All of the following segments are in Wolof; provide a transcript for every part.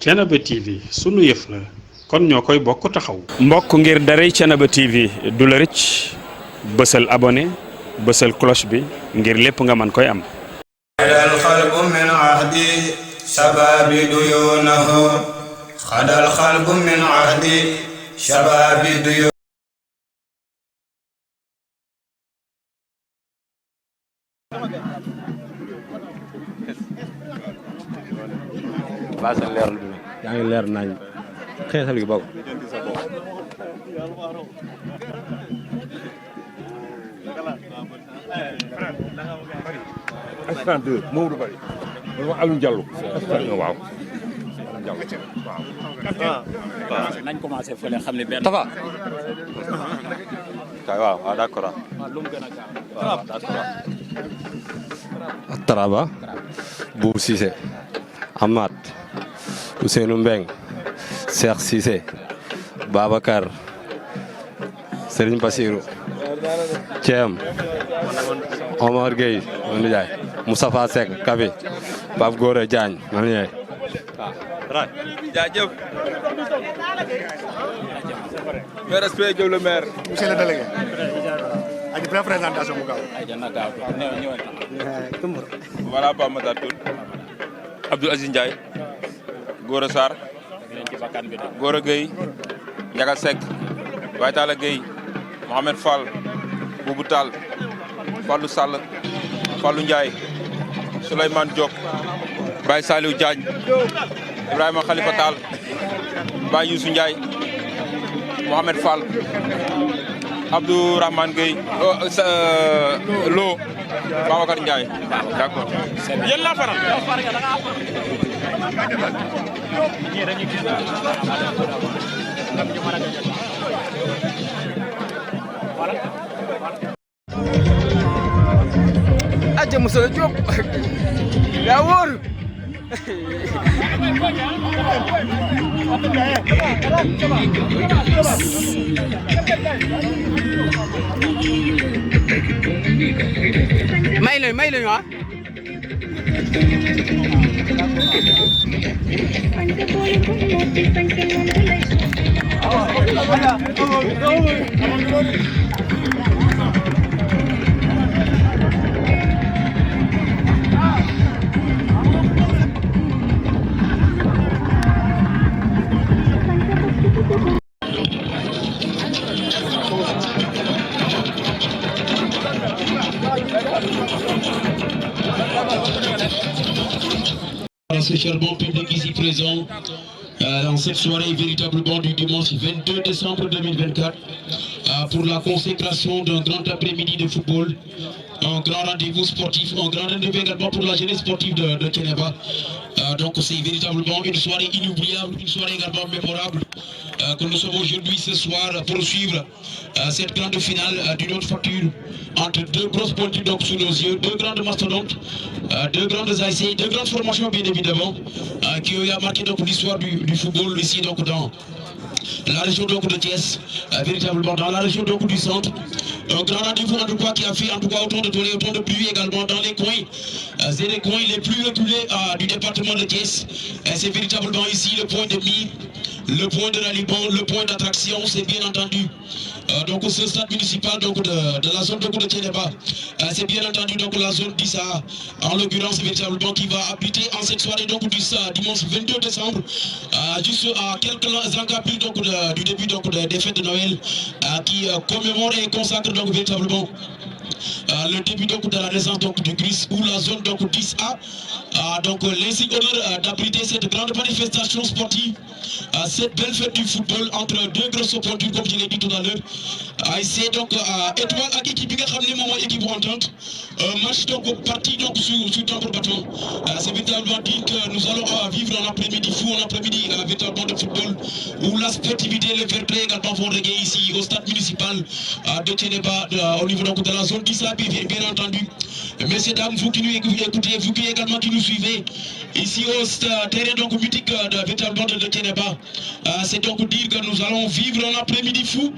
Thiénaba TV sunu yëf la kon ñoo koy bokk taxaw. mbokk ngir daray Thiénaba TV du la rëcc bësal abonné bësal cloche bi ngir lépp nga mën koy am. xadal xalbu min ahdi shababi duyunahu xadal xalbu min ahdi shababi duyunahu. baasal leeral bi yaa ngi leer nañ xeesal gi bokk assistant deux Maodo Bari man wax Alioune Diallo assistant waaw nañ commencé fële xam ne benn. Tafa waaw waaw d'accord lu mu gën a gaaw. waaw d'accord Taraba Bour Cissé Amath Ousseynou Mbeng Cheikh Cissé Babacar Serigne Bassirou Thiem Omar Gueye man Ndiaye Moustapha Seck Kabi Pape Gora Diagne man Ndiaye waaw jaajëf mais respect le maire monsieur le délégué ak présentation bu gaaw voilà Pape Matar Toul Abdou Aziz Ndiaye Gora Sarr Gora Gueye Ndiaga Seck Baye Talla Gueye Mohamed Fall Boubou Tall Fallou Sall Fallou Ndiaye Souleymane Diop Baye Saliou Diagne Ibrahima Khalifa Tall Baye Youssou Ndiaye Mohamed Fall Abdou Rahman Gueye Lo Babacar Ndiaye d'accord yéen laa faral aja Moussa Diop yaa wóor may lañu ah ce cher bon public ici présent dans cette soirée véritablement du dimanche 22 décembre 2024 pour la consécration d'un grand après-midi de football, un grand rendez-vous sportif, un grand rendez-vous également pour la jeunesse sportive de Thiénaba. Donc c'est véritablement une soirée inoubliable, une soirée également mémorable que nous sommes aujourd'hui ce soir pour suivre cette grande finale d'une autre facture entre deux grosses pointures donc sous nos yeux, deux grandes mastodontes, deux grandes ASC, deux grandes formations bien évidemment qui ont marqué donc l'histoire du football ici donc dans la région donc de Thiès, véritablement dans la région donc du centre. Un grand rendez-vous en tout cas qui a fait en tout cas autant de tollé, autant de pluie également dans les coins, c'est les coins les plus reculés du département de Thiès. C'est véritablement ici le point de mire, le point de ralliement, le point d'attraction, c'est bien entendu. Donc ce stade municipal donc de la zone donc de Thiénaba, c'est bien entendu donc la zone 10A, en l'occurrence véritablement qui va abriter en cette soirée donc du dimanche 22 décembre, juste à quelques encablures donc du début donc des fêtes de Noël, qui commémore et consacre donc véritablement le début donc de la naissance donc du Christ ou la zone donc 10A, donc l'insigne honneur d'abriter cette grande manifestation sportive, cette belle fête du football entre deux grosses pointures comme je l'ai dit tout à l'heure. C'est donc étoile ak équipe bi nga xam ne moom mooy équipe bu entente, match donc parti donc sur tambour battant. C'est véritablement dire que nous allons vivre un après-midi fou, un après-midi véritablement de football où la sportivité et le fair play également vont régner ici au stade municipal de Thiénaba au niveau donc de la zone 10A bien entendu. Messieurs, dames, vous qui nous écoutez, vous qui également qui nous suivez ici au terrain donc mythique de véritablement de Thiénaba, c'est donc dire que nous allons vivre un après-midi fou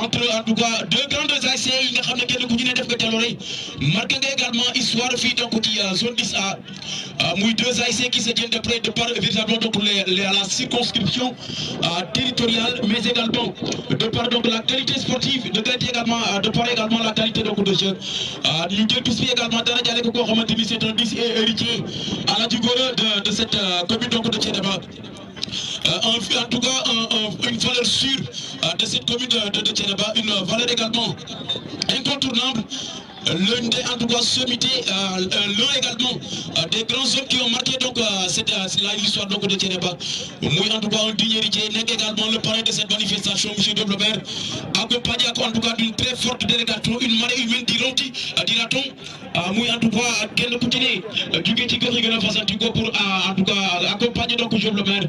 entre en tout cas deux grandes ASC yi nga xam ne kenn ku ñu ne def nga jaloore marqué nga également histoire fii donc ci zone 10A muy deux ASC qui se tiennent de près de par véritablement donc la circonscription territoriale, mais également de par donc la qualité sportive, de qualité également de par également la qualité donc de jeu. Ñu jël bis bi également dara jàlle ko koo xamante ni c'est un bis héritier à la Djigora de cette commune donc de Thiénaba. En tout cas une valeur sûre de cette commune de Thiénaba, une valeur également incontournable. L'un des en tout cas sommité, l'un également des grands hommes qui ont marqué donc l'histoire donc de Thiénaba. Moi en tout cas un digne héritier, n'est également le parrain de cette manifestation, M. Deblobert, accompagné en tout cas d'une très forte délégation, une marée humaine dira-t-on. Moi en tout cas kenn ku ci ne jóge ci gox yi gën a fasantikoo pour en tout cas accompagner donc Deblobert,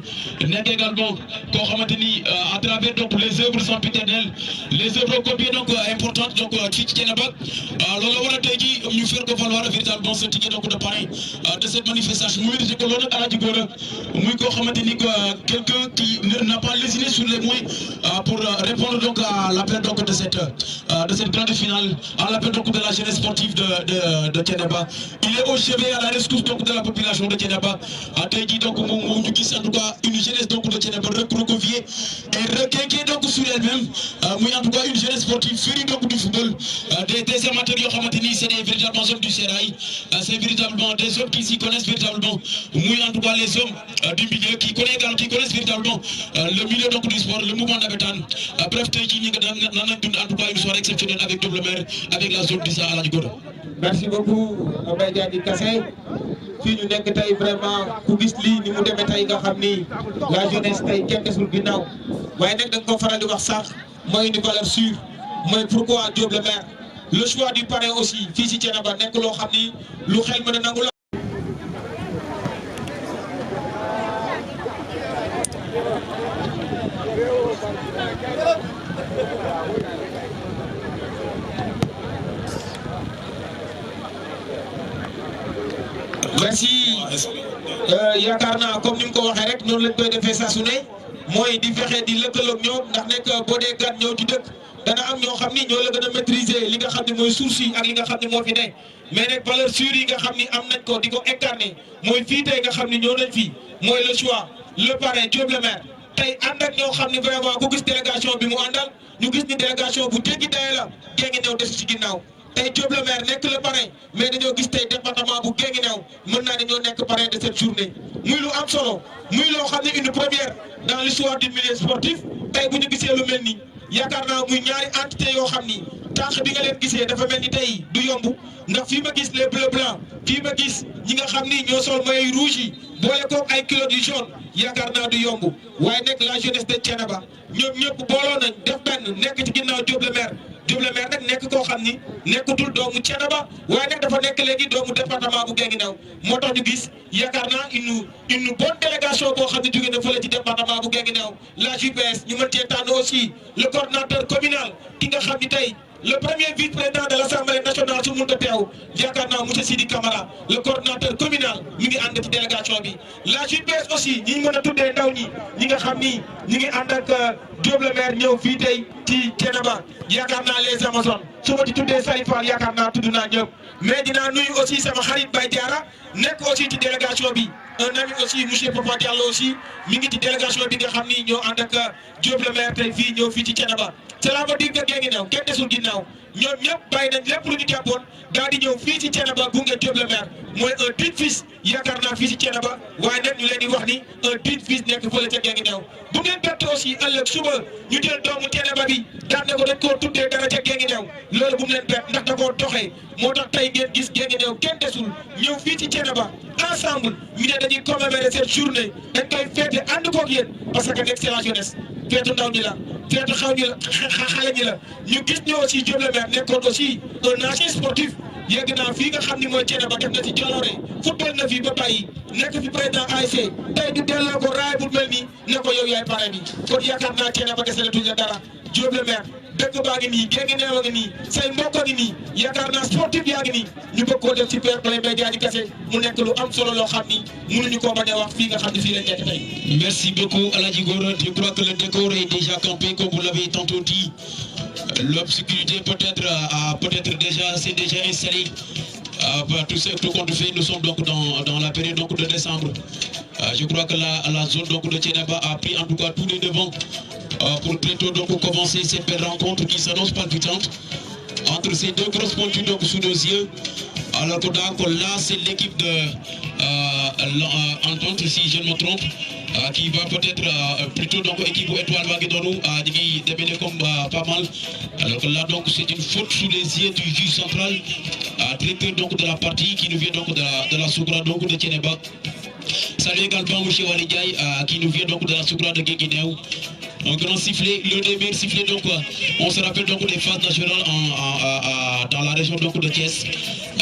n'est également koo xamante ni à travers donc les œuvres sempiternelles, les œuvres combien donc importantes donc fii ci Thiénaba. loolu war a tey jii ñu faire ko valoir véritablement ce ticket donc de parrain de cette manifestation mu mérité ko loolu nag Alaaji Gora muy koo xamante ni quelqu'un qui n'a pas lésiné sur les moyens pour répondre donc à l'appel donc de cette grande finale, à l'appel donc de la jeunesse sportive de Thiénaba. Il est au chevet à la rescousse donc de la population de Thiénaba. Tey jii donc moom ñu gis en tout cas une jeunesse donc de Thiénaba recroquevillée et requinquée donc sur elle-même, muy en tout cas une jeunesse sportive férie donc du football, des amateurs yoo xamante ni c'est des véritables hommes du sérail, c'est véritablement des hommes qui s'y connaissent véritablement, muy en tout cas les hommes du milieu qui connaissent véritablement le milieu donc du sport, le mouvement navétane. Bref tey jii ñi nga daan nañ dund en tout cas une soirée exceptionnelle avec Deblobert, avec la zone 10 à Alaaji Gora. Merci beaucoup Abdoulaye Diagne Kassé. fii ñu nekk tey vraiment ku gis lii ni mu demee tey nga xam ni la jeunesse tey kenn desul ginnaaw waaye nag da nga ko faral di wax sax mooy une valeur sûre, mooy pourquoi Deblobert. Le choix du parrain aussi fii ci Thiénaba nekk loo xam ni lu xel mën a nangu la. Merci yaakaar naa comme ni mu ko waxee rek noonu lañ koy defee saa su ne mooy di fexe di lëkkaloog ñoom ndax nekk boo dee gan ñëw ci dëkk dana am ñoo xam ni ñoo la gën a maîtriser li nga xam ne mooy source yi ak li nga xam ne moo fi ne mais nag valeur sûre yi nga xam ni am nañ ko di ko incarner mooy fii tey nga xam ni ñoo nañ fii mooy le choix le parrain Deblobert tey ànd ak ñoo xam ni vraiment ku gis délégation bi mu àndal ñu gis ni délégation bu jéggi daye la Guinguinéo des ci ginnaaw. tey Deblobert nekk le parrain mais dañoo gis tey département bu Guinguinéo mën naa dañoo nekk parrain de cette journée muy lu am solo muy loo xam ne une première dans l'histoire du milieu sportif. tey bu ñu gisee lu mel ni yaakaar naa muy ñaari entité yoo xam ni tànk bi nga leen gisee dafa mel ni tey du yomb ndax fii ma gis les bleus blancs fii ma gis ñi nga xam ni ñoo sol maillot rouge yi boole ko ay culottes yu jaune yaakaar naa du yomb waaye nekk la jeunesse de Thiénaba ñoom ñëpp booloo nañ def benn nekk ci ginnaaw Deblobert nag nekk koo xam ni nekkatul doomu Thiénaba waaye nag dafa nekk léegi doomu département bu Guinguinéo moo tax ñu gis yaakaar naa une bonne délégation boo xam ne jóge na fële ci département bu Guinguinéo la JPS ñu mën cee tànn aussi le coordonnateur communal ki nga xam ni tey le premier vice-président de l'Assemblée nationale su mënta teew yaakaar naa monsieur Sidi Camara le coordonnateur communal mi ngi ànd ci délégation bi la JPS aussi ñi mën a tuddee ndaw ñi nga xam ni ñi ngi ànd ak Deblobert ñëw fii tey ci Thiénaba yaakaar naa les Amazones su ma ci tuddee Salifal yaakaar naa tudd naa ñëpp mais dinaa nuyu aussi sama xarit Baye Diarra nekk aussi ci délégation bi un ami aussi monsieur Papa Diallo aussi mi ngi ci délégation bi nga xam ni ñoo ànd ak Deblobert tey fii ñëw fii ci Thiénaba cela veut dire que Guinguinéo kenn desul ginnaaw ñoom ñëpp bàyyi nañ lépp lu ñu jàppoon daal di ñëw fii ci Thiénaba gunge Deblobert mooy un digne fils yaakaar naa fii ci Thiénaba waaye nag ñu leen di wax ni un digne fils nekk fële ca Guinguinéo bu ngeen bett aussi ëllëg suba ñu jël doomu Thiénaba bi daan ne ko dañ koo tuddee dara ca Guinguinéo loolu bu mu leen bett ndax da koo doxee moo tax tey ngeen gis Guinguinéo kenn desul ñëw fii ci Thiénaba ensemble ñu ne dañuy commémorer cette journée dañ koy féete ànd koog yéen parce que nekk c'est la jeunesse feetu ndaw ñi la feetu xaw ñi la xale ñi la ñu gis ñoo aussi Deblobert nekkoon aussi un ancien sportif yegg naa fii nga xam ni mooy Thiénaba def na ci jaloore football na fii ba bàyyi nekk fi président ASC tey du delloo ko raay bu mel nii ne ko yow yaay parrain bi kon yaakaar naa Thiénaba dese na tuñ la dara Deblobert dëkk baa ngi nii Guinguinéo ngi nii say mbokk ngi nii yaakaar naa sportif yaa ngi nii ñu bëgg koo def ci fair play Mbaye Diagne Kassé mu nekk lu am solo loo xam ni mënuñu koo bañ a wax fii nga xam ne fii lañ nekk tey. Merci beaucoup Alaaji Gora. Je crois que le décor est déjà campé comme vous l'avez tantôt dit. L'obscurité peut-être déjà s'est déjà installée. Tout compte fait, nous sommes donc dans la période donc de décembre. Je crois que la zone donc de Thiénaba a pris en tout cas tous les devants pour très tôt donc commencer cette belle rencontre qui s'annonce palpitante entre ces deux grosses pointures donc sous nos yeux. Alors que donc là c'est l'équipe de Entente, si je ne me trompe, qui va peut-être plutôt donc équipe étoile Waguedonou qui démêler comme pas mal. Alors que là donc c'est une faute sous les yeux du juge central, directeur donc de la partie qui nous vient donc de la Soukra donc de Thiénaba. Salut également M. Walidiaï qui nous vient donc de la Soukra de Guéguinéo. Un grand sifflet, le début sifflet donc on se rappelle donc des phases nationales dans la région donc de Thiès,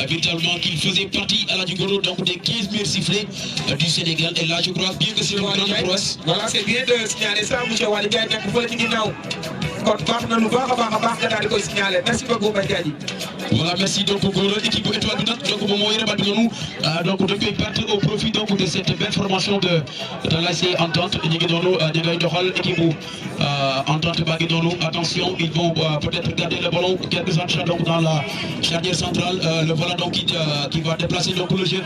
véritablement qu'il faisait partie à la Djigoro donc des 15 meilleurs sifflets du Sénégal. Et là je crois bien que c'est une grande prouesse. Voilà, c'est bien de signaler ça, M. Walidiaï, nekk fële ci ginnaaw. Kon baax na lu baax a baax nga daal di koy signaler. Merci beaucoup Mbaye Diadji. Voilà, merci donc pour l'équipe étoile donc moom moo yore bal bi noonu donc depuis partir au profit donc de cette belle formation de l'ASC Entente. Ñu ngi noonu ñu ngay doxal équipe bu Entente baa ngi noonu. Attention, ils vont peut-être garder le ballon quelques instants donc dans la charnière centrale. Le voilà donc qui va déplacer donc le jeu.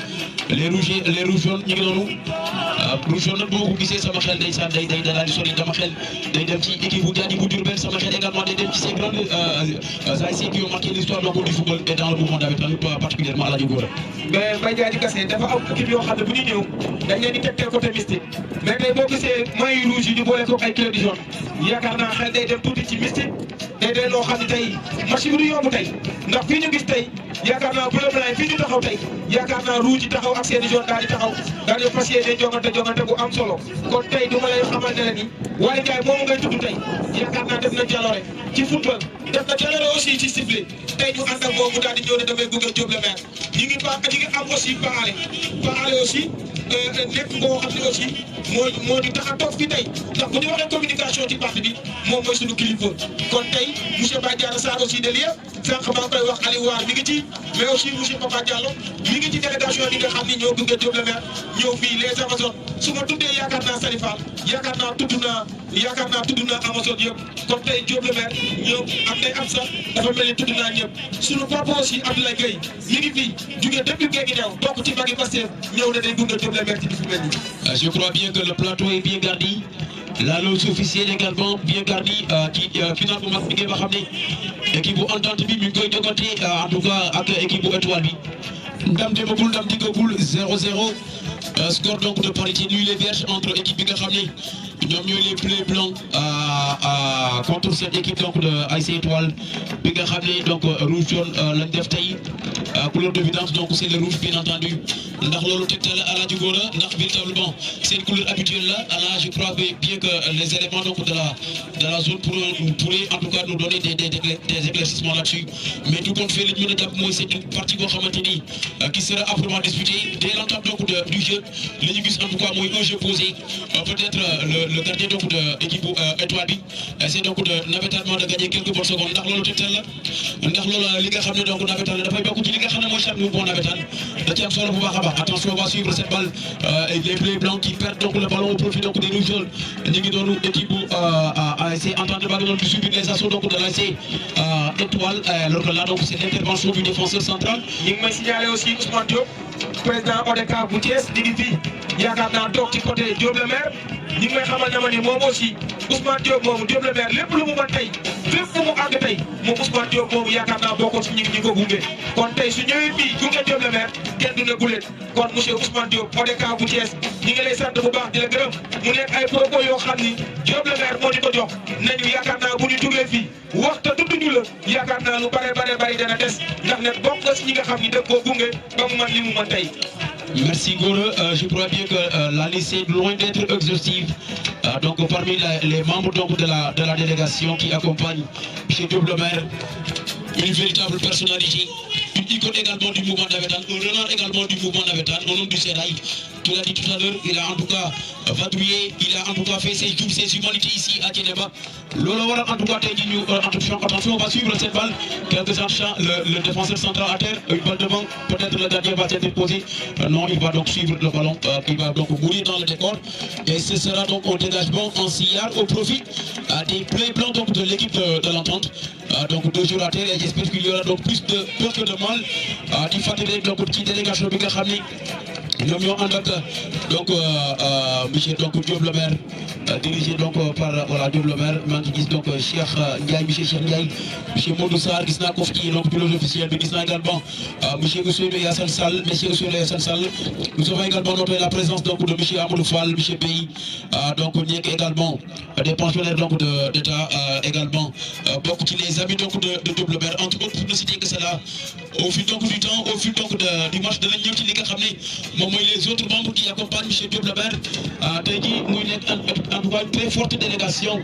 Les rouges jaunes ñu ngi noonu. Rouge jaune nag boo ko gisee sama xel day saan day daal di sori dama xel day dem ci équipe bu Diadji bu Diourbel, sama xel également day dem ci ces grandes ASC qui ont marqué l'histoire donc du football et dans le mouvement navétane particulièrement à la Djigoro. Mais Mbaye Diadji Kassé dafa am équipe yoo xam ne bu ñu ñëw dañ leen di tegtal côté mystique mais tey boo gisee maillots rouges yi ñu boole ko ay clé du jaune yaakaar naa xel day dem tuuti ci mystique day dee loo xam ne tey match bi du yomb tey ndax fii ñu gis tey yaakaar naa bleu blanc fii ñu taxaw tey yaakaar naa rouge yi taxaw ak seen i jaune daal di taxaw daal di fas yéene jongante bu am solo kon tey du ma lay xamal ne la ni Waly Ndiaye moomu ngay tudd tey yaakaar naa def na jaloore ci football def na jaloore aussi ci sifflet tey ñu ànd ak moom mu daal di ñëw ne damay gunge Diop le maire ñi ngi am aussi Paale aussi nekk ngoo xam ne aussi moo di tax a toog fii tey ndax bu ñu waxee communication ci parti bi moom mooy suñu kilifa kon tey monsieur Badiane Sarr aussi de lieu sànq maa ngi koy wax Aliou War mi ngi ci mais aussi monsieur Papa Diallo mi ngi ci délégation bi nga xam ni ñoo gunge Diop le maire ñëw fii les Amazones su ma tuddee yaakaar naa Salifal yaakaar naa tudd naa Amazone yëpp kon tey Diop le maire ñëw am day am sax dafa mel ni tudd naa ñëpp suñu papa aussi Abdoulaye Gueye mi ngi fii jugee depuis Guéguinéo bokk ci magi Pastef ñëw na day gunge Diop le maire ci bisu mel nii. Je crois bien que le plateau est bien garni. La loge officielle également bien garnie qui finalement mag bi ngeen xam ne équipe bu Entente bi mi ngi koy jogante en tout cas ak équipe bu étoile bi ndam demagul ndam diggagul 0-0 score donc de parité nul et vierge entre équipe bi nga xam ne ñoom ñooy les bleus blancs contre cette équipe donc de ASC Étoile bi nga xam ne donc rouge jaune lañ def tey couleur de vidange donc c'est le rouge bien entendu ndax loolu tegtal à la Djigoro ndax véritablement c'est une couleur habituelle là je crois bien que les éléments donc de la zone pourraient en tout cas nous donner des éclaircissements là-dessus mais tout compte fait li ñu mën a jàpp mooy c'est une partie boo xamante ni qui sera âprement disputée dès l'entame donc du jeu li ñu gis en tout cas mooy un jeu posé peut-être le gardien donc de équipe étoile bi c'est donc de navetalement de gagner quelques bonnes secondes ndax loolu tegtal la ndax loolu li nga xam ne donc navetaan la dafay bokk ci li nga xam ne mooy chaque mouvement navetaan da ci am solo bu baax a baax. Attention, on va suivre cette balle et les bleus blancs qui perdent donc le ballon au profit donc des rouges jaunes. Ñu ngi doonu équipe ASC Entente ba doon di subir les assauts donc de l'ASC Étoile alors que là donc c'est l'intervention du défenseur central. ñu ngi may signaler aussi Ousmane Diop président ODCAV bu Thiès ñu ngi fii yaakaar naa toog ci côté Diop le maire ñu ngi may xamal ne ma ni moom aussi Ousmane Diop moomu Diop le maire lépp lu mu mën tey fépp fu mu àgg tey moom Ousmane Diop moomu yaakaar naa bokkoon si ñu ko gunge kon tey su ñëwee fii gunge Diop le maire kenn du ne gulet kon monsieur Ousmane Diop ODCAV bu Thiès ñu ngi lay sant bu baax di la gërëm mu nekk ay propos yoo xam ni Diop le maire moo di ko jox nañu yaakaar naa bu ñu jugee fii waxta tudduñu la yaakaar naa lu bare dana des ndax ne bokk nga si ñi nga xam ni da koo gunge ba mu man li mu mën tey. Merci Gora, je crois bien que la liste est loin d'être exhaustive. Donc parmi les membres donc de la délégation qui accompagne M. Diop le maire, une véritable personnalité, une icône également du mouvement navétane, un renard également du mouvement navétane, au nom du Sérail. Tu l'as dit tout à l'heure, il a en tout cas vadrouillé, il a en tout cas fait ses humanités ici à Thiénaba. Lola Wara en tout cas attention, on va suivre cette balle. Quelques instants, le défenseur central à terre, une balle devant, peut-être le gardien va être posé. Non, il va donc suivre le ballon, qui va donc mourir dans le décor. Et ce sera donc au dégagement en sillard au profit des bleus blancs donc de l'équipe de l'Entente. donc 2 jours à terre et j'espère qu'il y aura donc plus de peur que de mal di fàttali donc ci délégation bi nga xam ni ñoom ñoo ànd ak donc monsieur donc Diop le maire dirigé donc par voilà Diop le maire maa ngi gis donc Cheikh Ndiaye monsieur Cheikh Ndiaye monsieur Modou Sarr gis naa ko fi donc pilote officiel bi gis naa également monsieur Ousseynou Yassane Sall monsieur Ousseynou Yassane Sall nous avons également noté la présence donc de monsieur Amadou Fall monsieur Bey donc nekk également des pensionnaires donc d'État également bokk ci les amis donc de Diop le maire entre autres pour ne citer que cela au fil donc du temps au fil donc du match danañ ñëw ci li nga xam ne moom mooy les autres membres qui accompagnent monsieur Diop le maire tey jii muy nekk en tout cas une très forte délégation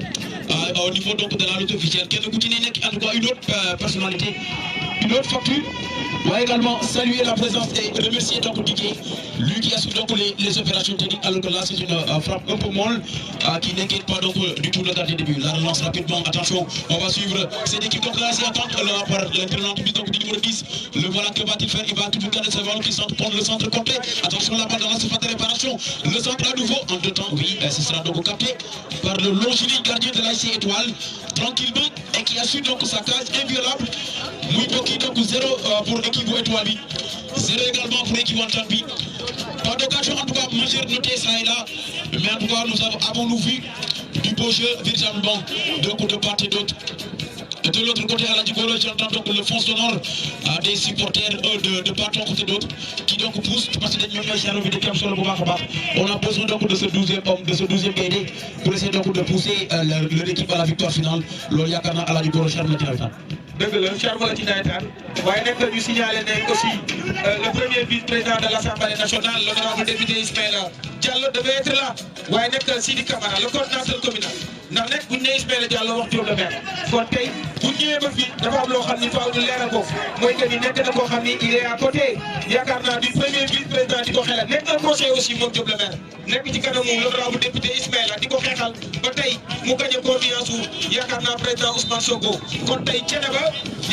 au niveau donc de la lutte officielle kenn ku ci ne nekk en tout cas une autre personnalité une autre facture. On va également saluer la présence et remercier donc Didier, lui qui assure donc les opérations techniques, alors que là c'est une frappe un peu molle qui n'inquiète pas donc du tout le gardien de but. La relance rapidement, attention, on va suivre cette équipe donc là, c'est attendre par l'entraîneur donc du numéro 10. Le voilà que va-t-il faire? Il va toujours garder ce ballon qui centre contre le centre complet. Attention, la balle dans la surface de réparation. Le centre à nouveau en 2 temps, oui, ce sera donc capté par le longiligne gardien de l'ASC Étoile, tranquillement, et qui assure donc sa case inviolable. Muy bokki donc 0 pour équipe Étoile bi, 0 également pour équipe Entente bi. Pas d'occasion en tout cas majeure notée ça et là, mais en tout cas nous avons vu du beau jeu véritablement donc de part et d'autre. De l'autre côté à la Djibolo, j'entends donc le fond sonore des supporters de part et côté d'autre qui donc poussent parce que on a besoin donc de ce 12e homme, de ce 12e guidé pour essayer donc de pousser leur équipe à la victoire finale. Loolu yaakaar naa à la Djibolo cher na ci nawetaan. dëgg la cher na ci nawetaan waaye nag ñu signaler ne aussi le premier vice-président de l'Assemblée nationale l'honorable député Ismaïla Diallo devait être là waaye nag Sidi Camara le coordinateur communal ndax nag bu ñu nee Ismaïla Diallo wax Diop le maire kon tey bu ñëwee ba fii dafa am loo xam ni faaw ñu leeral ko mooy que ni nekk na koo xam ni il est à côté yaakaar naa du premier vice-président di ko xelal nekk un conseiller aussi moom Diop le maire nekk ci kanamu l'honorable député Ismaïla di ko xeexal ba tey mu gagné confiance wu yaakaar naa président Ousmane Sonko kon tey Thiénaba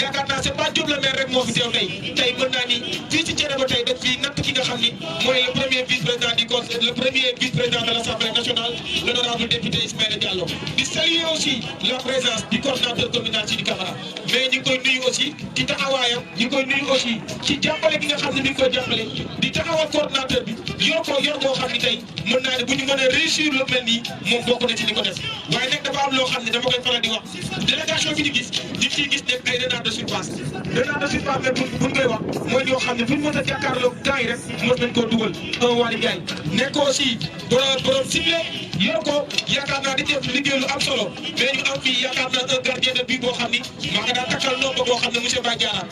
yaakaar naa c'est pas Diop le maire rek moo fi teew tey mën naa ni fii ci Thiénaba tey daf fi natt ki nga xam ni mooy le premier vice-président du conseil le premier vice-président de l'Assemblée nationale l'honorable député Ismaïla Diallo di saluer aussi la présence du coordinateur communal Sidi Camara mais ñu ngi koy nuyu aussi ci taxawaayam ñu ngi koy nuyu aussi ci jàppale gi nga xam ne ñu ngi koy jàppale di taxawal coordinateur bi yor koo xam ni tey mën naa ne bu ñu mën a réussir lu mel nii moom bokk na ci li ko def waaye nag dafa am loo xam ne dama koy faral di wax délégation bi ñu gis di ciy gis nekk ay renards de surface mais buñ koy wax mooy ñoo xam ne buñ mën a jàkkaarloo gars yi rek mën nañ koo dugal un Waly Ndiaye nekk aussi borom ciblé yor ko yaakaar naa di def liggéey lu am solo mais ñu am fii yaakaar naa un gardien de but boo xam ni maa nga daan takkal nombre boo xam ne monsieur Baye Diarra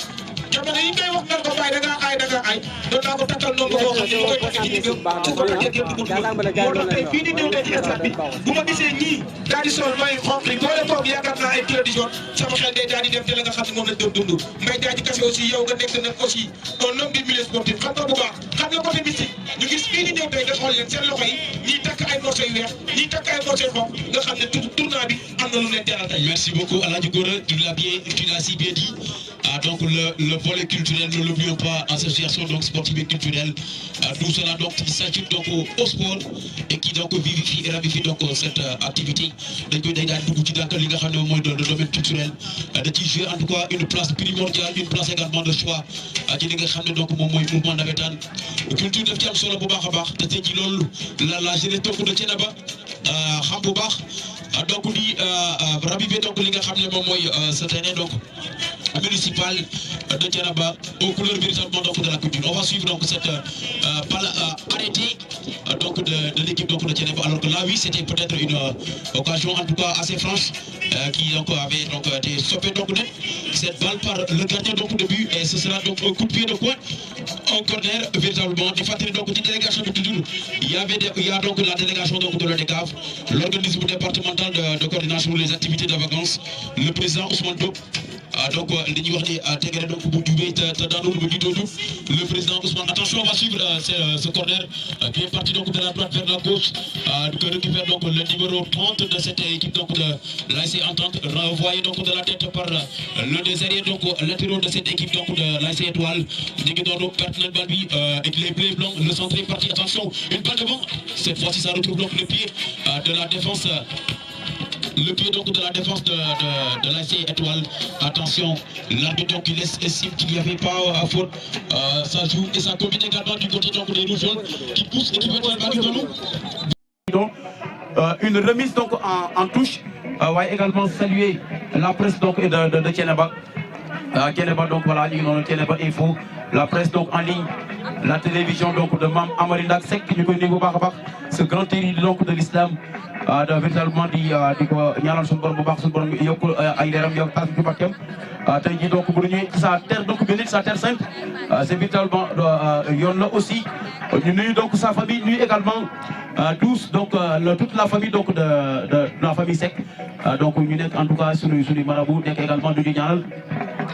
jamono yi koy wax nan ko bàyyi da ngaa aay doon naa ko takkal nombre boo xam ne mu koy takk ci liggéey ku ko takkee kenn dugul moo tax tey fii di ñëw tey ci stade bi bu ma gisee ñii daal di sol may xonq yi boole koog yaakaar naa ay kilo di jaune sama xel day daal di dem te la nga xam ne moom lañ doon dund Mbaye Diadji Kassé aussi yow nga nekk nag aussi un homme du milieu sportif xam nga bu baax xam nga côté mystique ñu gis fii di ñëw tey nga xool leen seen loxo yi ñiy takk ay morceaux yu weex ñiy takk ay morceaux yu xonq nga xam ne tournoi bi am na lu leen teral tey. Merci beaucoup Aladji Gora, tu l'as si bien dit. Donc le volet culturel, ne l'oublions pas, association donc sportive et culturelle, tout cela donc qui s'ajoute donc au sport et qui donc vivifie et ravifie donc cette activité. dañ koy day daal dugg ci donc li nga xam ne mooy le domaine culturel da ciy jouer en tout cas une place primordiale, une place également de choix ci li nga xam ne donc moom mooy mouvement navétane culture daf ci am solo bu baax a baax te tey ci loolu la jeunesse donc de Thiénaba xam bu baax donc di raviver donc li nga xam ne moom mooy ce terrain donc municipal de Thiénaba aux couleurs véritablement donc de la culture. On va suivre donc cette balle arrêtée donc de l'équipe donc de Thiénaba, alors que là oui c'était peut-être une occasion en tout cas assez franche qui donc avait donc été stoppée donc net cette balle par le gardien donc de but et ce sera donc un coup de pied de coin en corner véritablement du fait donc une délégation de toujours il y a donc la délégation donc de l'ODCAV, l'organisme départemental de coordination des activités de vacances, le président Ousmane Diop. Donc li ñuy wax ni tegere donc bu jubee te daanul ba jiitooju le président Ousmane. Attention, on va suivre ce corner qui est parti donc de la droite vers la gauche que récupère donc le numéro 30 de cette équipe donc de l'ASC Entente, renvoyé donc de la tête par l'un des arrières donc latéraux de cette équipe donc de l'ASC Étoile. ñu ngi doon perte nañ balle bi avec les bleus blancs, le centre est parti. Attention, une balle devant, cette fois-ci ça retrouve donc le pied de la défense le pied donc de la défense de l'AC Étoile. Attention, l'arbitre donc il estime qu'il n'y avait pas à faute. Ça joue et ça combine également du côté donc des rouges qui poussent et qui mettent la balle de nous. Donc, une remise donc en touche. Ouais, également saluer la presse donc de Thiénaba. Thiénaba donc voilà, Thiénaba Info, la presse donc en ligne, la télévision donc de Mam Amarindak Sek qui nous connaît bu baax a baax, ce grand héritier donc de l'islam, de véritablement di ko ñaanal suñu borom bu baax suñu borom yokk ay leeram yokk taas ci barkeem. Tey jii donc bu ñëwee ci sa terre donc bénite, sa terre sainte, c'est véritablement yoon la aussi. Ñu nuyu donc sa famille, nuyu également tous donc toute la famille donc de la famille Seck. Donc ñu nekk en tout cas suñu marabout nekk également du ñaanal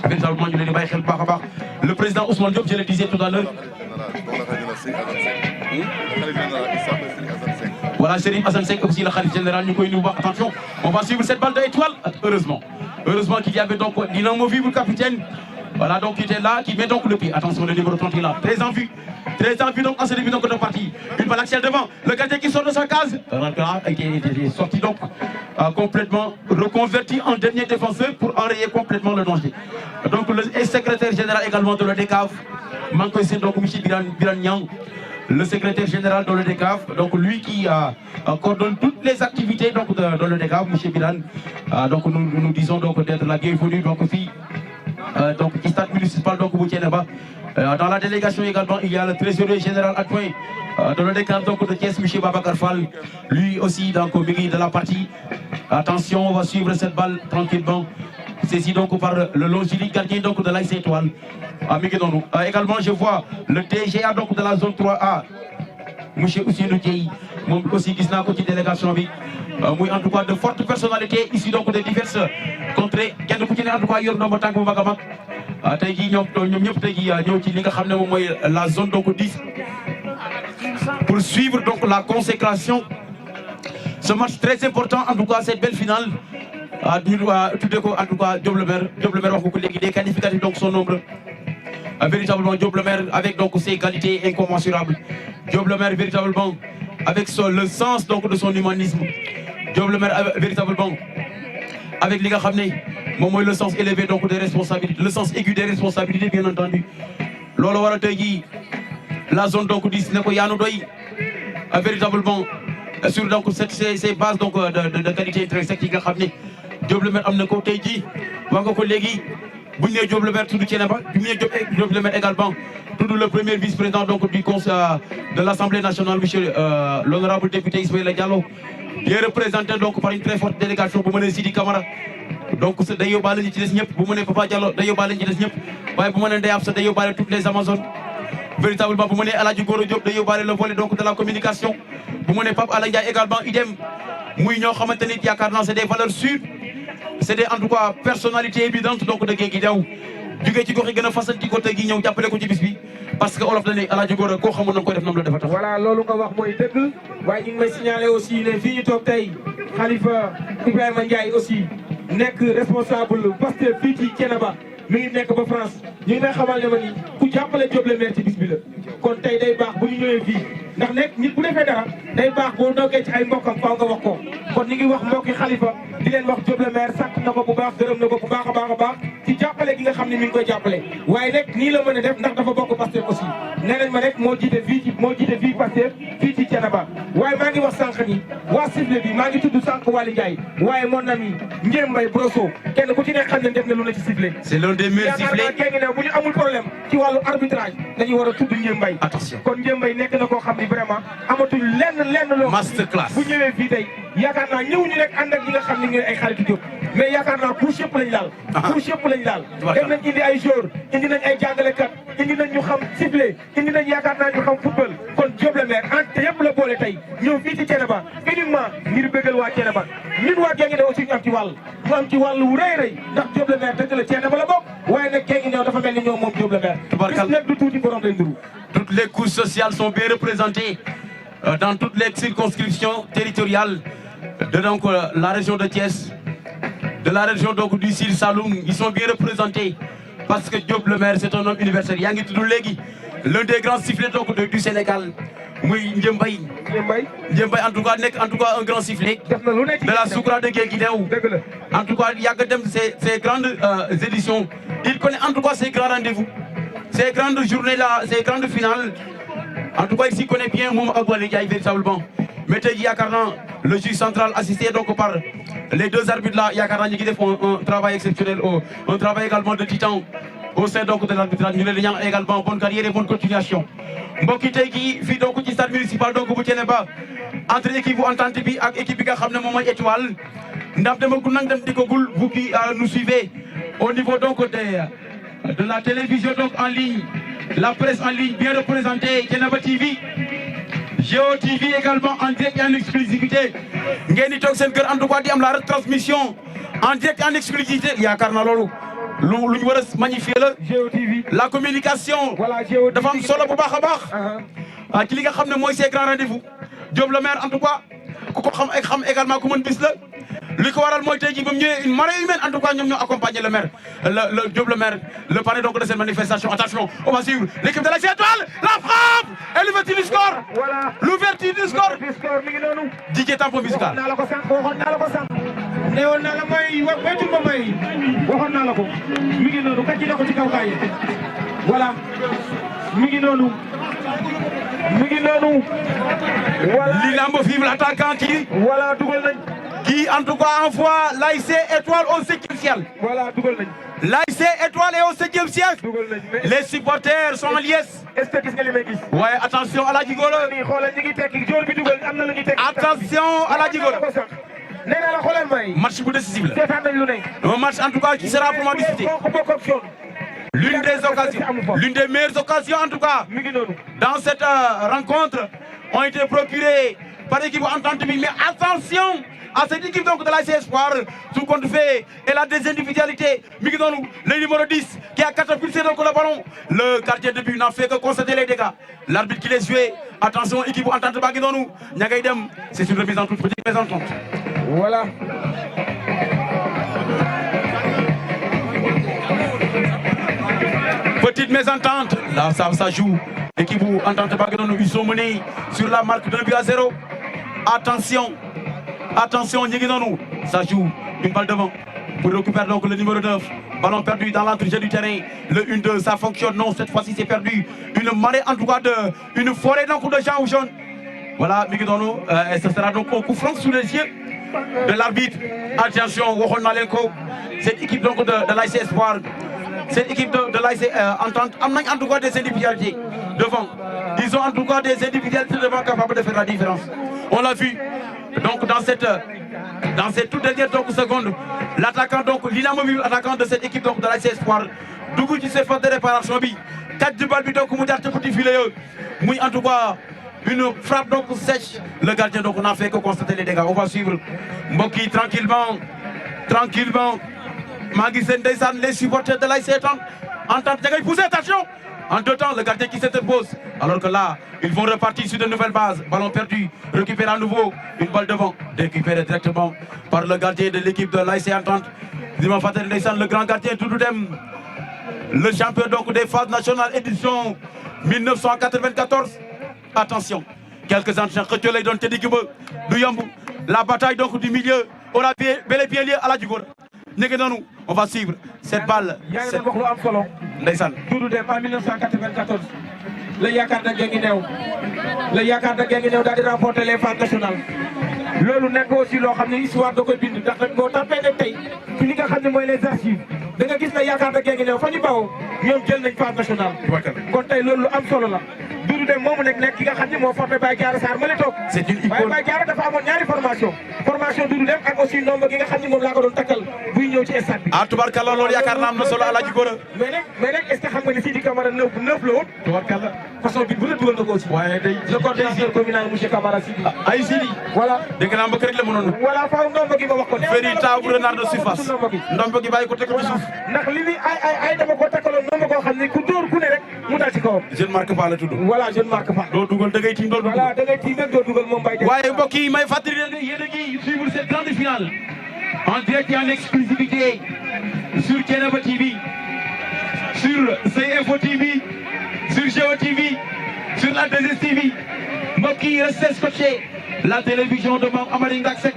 véritablement ñu leen di bàyyi xel baax a baax. Le président Ousmane Diop, je le disais tout à l'heure. Voilà, Serigne Assane Seck aussi le khalife général ñu koy nuyu bu baax. Attention, on va suivre cette balle de Étoile. Heureusement qu'il y avait donc l'inamovible capitaine. Voilà donc qui était là, qui met donc le pied. Attention, le numéro 30 est là, très en vue donc en ce début donc de partie. Une balle axiale devant, le gardien qui sort de sa case. A été sorti donc complètement reconverti en dernier défenseur pour enrayer complètement le danger. Donc le secrétaire général également de l'ODCAV, Mankoy donc M. Biran Niang, le secrétaire général de l'ODCAV, donc lui qui coordonne toutes les activités donc de l'ODCAV, M. Biran. Donc nous disons donc d'être la bienvenue donc fille. Donc stade municipal donc bu Thiénaba. Dans la délégation également il y a le trésorier général adjoint de l'ODCAV donc de Thiès, M. Babacar Fall, lui aussi donc au milieu de la partie. Attention, on va suivre cette balle tranquillement, saisi donc par le longilique gardien donc de l'AS Étoile. Également je vois le DGA donc de la zone 3A, M. Ousseynou Dieye, moom aussi gis naa ko ci délégation bi. Muy en tout cas de fortes personnalités ici donc de diverses contrées, kenn ku ci ne en tout cas yor ndomba tànk bu mag a mag. Tey jii ñoom ñëpp tey jii ñëw ci li nga xam ne moom mooy la zone donc 10 pour suivre donc la consécration. Ce match très important en tout cas, cette belle finale. Tuddee ko en tout cas Diop le maire wax ko léegi des qualificatifs donc son nombre. Véritablement Diop le maire avec donc ses qualités incommensurables. Diop le maire véritablement avec le sens donc de son humanisme. Diop le maire véritablement avec li nga xam ne moom mooy le sens élevé donc des responsabilités, le sens aigu des responsabilités bien entendu. Loolu war a tey jii la zone donc 10 ne ko yaanu doy véritablement sur donc ces bases donc de qualité intrinsèque yi nga xam ne Diop le maire am na ko tey jii wax nga ko léegi bu ñu nee Diop le maire tudd Thiénaba bu ñu nee Diop le maire également tudd le premier vice-président donc du conseil de l'Assemblée nationale monsieur l'honorable député Ismaïla Diallo, qui est représenté donc par une très forte délégation bu mënee Sidi Camara. Donc day yóbbaale ñi ci des ñëpp bu mënee Papa Diallo day yóbbaale ñi ci des ñëpp waaye bu mënee Ndeye Absa day yóbbaale toutes les Amazones. Véritablement bu mënee Aladji Goro Diop day yóbbaale le volet donc de la communication. Bu mënee Pape Alé Ndiaye également idem muy ñoo xamante ni yaakaar naa c'est des valeurs sûres, c'est des en tout cas personnalités évidentes donc de Guéguidiaw jugee ci gox yi gën a fasal ci côté gi ñëw jàppale ko ci bis bi parce que olof la ne Aladji Goro koo xamoon na koy def nam la defa tax. Voilà loolu nga wax mooy dëgg waaye ñu ngi may signaler aussi ne fii ñu toog tey Khalifa Ibrahima Ndiaye aussi nekk responsable Pastef fii ci Thiénaba mi ngi nekk ba France ñu ngi may xamal ne ma ni ku jàppale Diop le maire ci bis bi la kon tey day baax bu ñu ñëwee fii ndax nekk nit bu defee dara day baax boo doogee ci ay mbokkam faaw nga wax ko kon ñu ngi wax mbokki Khalifa di leen wax Diop le maire sant na ko bu baax gërëm na ko bu baax a baax a baax ci jàppale gi nga xam ne mi ngi koy jàppale waaye rek nii la mën a def ndax dafa bokk Pastef aussi nee nañ ma rek moo jiite fii Pastef fii ci Thiénaba waaye maa ngi wax sànq ni waa sifflet bi maa ngi tudd sànq Waly Ndiaye waaye mon ami Ndié Mbaye Brosso kenn ku ci nekk xam ne def na lu la ci sifflet. C'est l'un des meilleurs sifflets. yaakaar naa bu ñu amul problème ci wàllu arbitrage dañuy war a tudd Ndié Mbaye. Attention kon Ndié Mbaye nekk na koo xam ni vraiment amatuñ lenn loo masterclass bu ñëwee fii tey yaakaar naa ñëw ñu rek ànd ak ñi nga xam ne ñooy ay xaritu Diop mais yaakaar naa couche yëpp lañ laal couche yëpp lañ laal dem nañ indi ay joueurs indi nañ ay jàngalekat indi nañ ñu xam sifflet indi nañ yaakaar naa ñu xam football kon Diop le maire ante yëpp la boole tey ñëw fii ci Thiénaba uniquement ngir bëggal waa Thiénaba ñun waa Guinguinéo aussi ñu am ci wàll ñu am ci wàll wu rëy ndax Diop le maire dëgg la Thiénaba la bokk waaye nag Guinguinéo dafa mel ni ñoom moom Diop le maire bis nag du tuuti borom lay nduru. Toutes les couches sociales sont bien représentées dans toutes les circonscriptions territoriales de donc la région de Thiès, de la région donc du Sine Saloum. Ils sont bien représentés parce que Diop le maire c'est un homme universel. Yaa ngi tudd léegi l'un des grands sifflets donc du Sénégal muy Ndiembay en tout cas nekk en tout cas un grand sifflet de la Soukra de Guéguinéo. En tout cas yàgg dem ces grandes éditions. Il connaît en tout cas ces grands rendez-vous, ces grandes journées là, ces grandes finales. En tout cas il s'y connaît bien moom ak Waly Ndiaye véritablement. Mais tey jii yaakaar naa le juge central assisté donc par les deux arbitres là yaakaar naa ñu ngi def un travail exceptionnel, un travail également de titan au sein donc de l'arbitrage. Ñu leen di ñaan également bonne carrière et bonne continuation. mbokk yi tey jii fii donc ci stade municipal donc bu Thiénaba entre équipe bu Entente bi ak équipe bi nga xam ne moom mooy Étoile ndam demagul nag dem dikkagul vous qui nous suivez au niveau donc de la télévision donc en ligne, la presse en ligne bien représentée, Thiénaba TV, Géo TV également en direct et en exclusivité. ngeen di toog seen kër en tout cas di am la retransmission en direct et en exclusivité yaakaar naa loolu lu ñu war a magnifier la Géo TV. La communication dafa am solo bu baax a baax ci li nga xam ne mooy ces grands rendez-vous. Diop le maire en tout cas ku ko xam également ku mën bis la li ko waral mooy tey jii ba mu ñëwee une marée humaine en tout cas ñoom ñoo accompagné le maire le Diop le maire le parrain donc de cette manifestation. Attention, on va suivre l'équipe de l'ASC Étoile, la frappe et l'ouverture du score. L'ouverture du score mi ngi noonu. DJ Tempo musical. waxoon naa la ko sànq newoon naa la mooy wetul ma may waxoon naa la ko mi ngi noonu kàcc na ko ci kaw kaay voilà mi ngi noonu mi ngi noonu. voilà li lamb vive l'attaquant qui voilà dugal nañ qui en tout cas envoie l'ASC Étoile au 7e ciel. Voilà dugal nañ l'ASC Étoile est au 7e ciel. Les supporters sont en liesse. Est-ce que gis nga li may gis? Ouais, attention à la Gigolo. Ni xoolal ñi ngi tekki joor bi dugal am na lu ñuy tekki. Attention à la Gigolo. Nee naa la xoolal may match bu décisif la. Seetaan nañ lu ne. Un match en tout cas qui sera vraiment disputé. L'une des meilleures occasions en tout cas dans cette rencontre ont été procurées par l'équipe Entente bi. Mais attention à cette équipe donc de l'ASC Espoir, tout compte fait, elle a des individualités. Le numéro 10 qui a catapulté donc le ballon. Le gardien de but n'a fait que constater les dégâts. L'arbitre qui les jouait. Attention, équipe Entente Baguidonou. Nyagaïdem, c'est une remise en toute petite mise en compte. Voilà. Petite mésentente. Là, ça joue. L'équipe Entente Baguidonou, ils sont menés sur la marque d'un but à 0. Attention. Attention, Nyiguinonou, ça joue une balle devant pour récupérer donc le numéro 9. Ballon perdu dans l'entrejeu du terrain. Le 1-2, ça fonctionne. Non, cette fois-ci, c'est perdu. Une marée en tout cas une forêt donc de gens jaunes. Voilà, Nyiguinonou, et ce sera donc au coup franc sous les yeux de l'arbitre. Attention, Wohon Malenko, cette équipe donc de l'ASC Espoir, cette équipe de l'ASC Entente, en tout cas des individualités devant. Ils ont en tout cas des individualités devant capables de faire la différence. On l'a vu. Donc dans cette toute dernière seconde, l'attaquant donc l'inamovible attaquant de cette équipe donc de l'ASC Espoir, dugg ci surface de réparation bi, tàcc bal bi donc mu jaar ci petit filet muy en tout cas une frappe donc sèche. Le gardien donc n'a fait que constater les dégâts. On va suivre mbokk yi tranquillement. Maa ngi seen ndeysaan les supporters de l'ASC Entente da ngay pousser, attention. En deux temps, le gardien qui s'interpose. Alors que là, ils vont repartir sur de nouvelles bases. Ballon perdu, récupéré à nouveau. Une balle devant, récupéré directement par le gardien de l'équipe de l'ASC Entente. Dima Fatel Ndeysaan, le grand gardien Doudou Dem. Le champion donc des phases nationales édition 1994. Attention, quelques enchaînements. La bataille donc du milieu aura bel et bien lieu à la Djigor. On va suivre cette balle. Ndeysaan. Doudou Dem en 1994 le Yaakaar de Guinguinéo daal di remporter les phases nationales. loolu nekk aussi loo xam ne histoire da koy bind ndax nag boo tapé ne tey ci li nga xam ne mooy les archives da nga gis ne Yaakaar de Guinguinéo fa ñu bawoo ñoom jël nañ phase nationale. kon tey loolu lu am solo la. Doudou Dem moomu nekk ki nga xam ne moo formé Baye Diarra Sarr ma la toog. C'est une icône. waaye Baye Diarra dafa amoon ñaari formation Doudou Dem ak aussi nombre gi nga xam ne moom laa ko doon takkal buy ñëw ci stade bi. Ah tubarkalla loolu yaakaar naa am na solo Alaaji Gora. mais nag est-ce que xam nga ni Sidi Camara neuf la woon. tubarkalla façon bi bu la dugal na ko aussi. waaye day le coordinateur communal monsieur Camara Sidi. ay Sidi. voilà dégg naa mbokk rek la mënoon. voilà faaw ndombo gi ma wax ko. véritable renard de surface. ndombo gi bàyyi ko teg ko ci suuf. ndax li muy ay dama ko takkaloon ndombo koo xam ne ku dóor ku ne rek mu dal ci kawam. je ne marque pas la tudd. voilà je ne marque pas. doo dugal da ngay tiim doo dugal. voilà da ngay tiim rek doo dugal moom Baye. waaye mbokk yi may fàttali leen ne yéen a ngi suivre cette grande finale en direct et en exclusivité sur Thiénaba TV, sur CFO TV, sur Géo TV, sur la 2S TV. mbokk yi resté scotché la télévision de Mame Amary Ngack Seck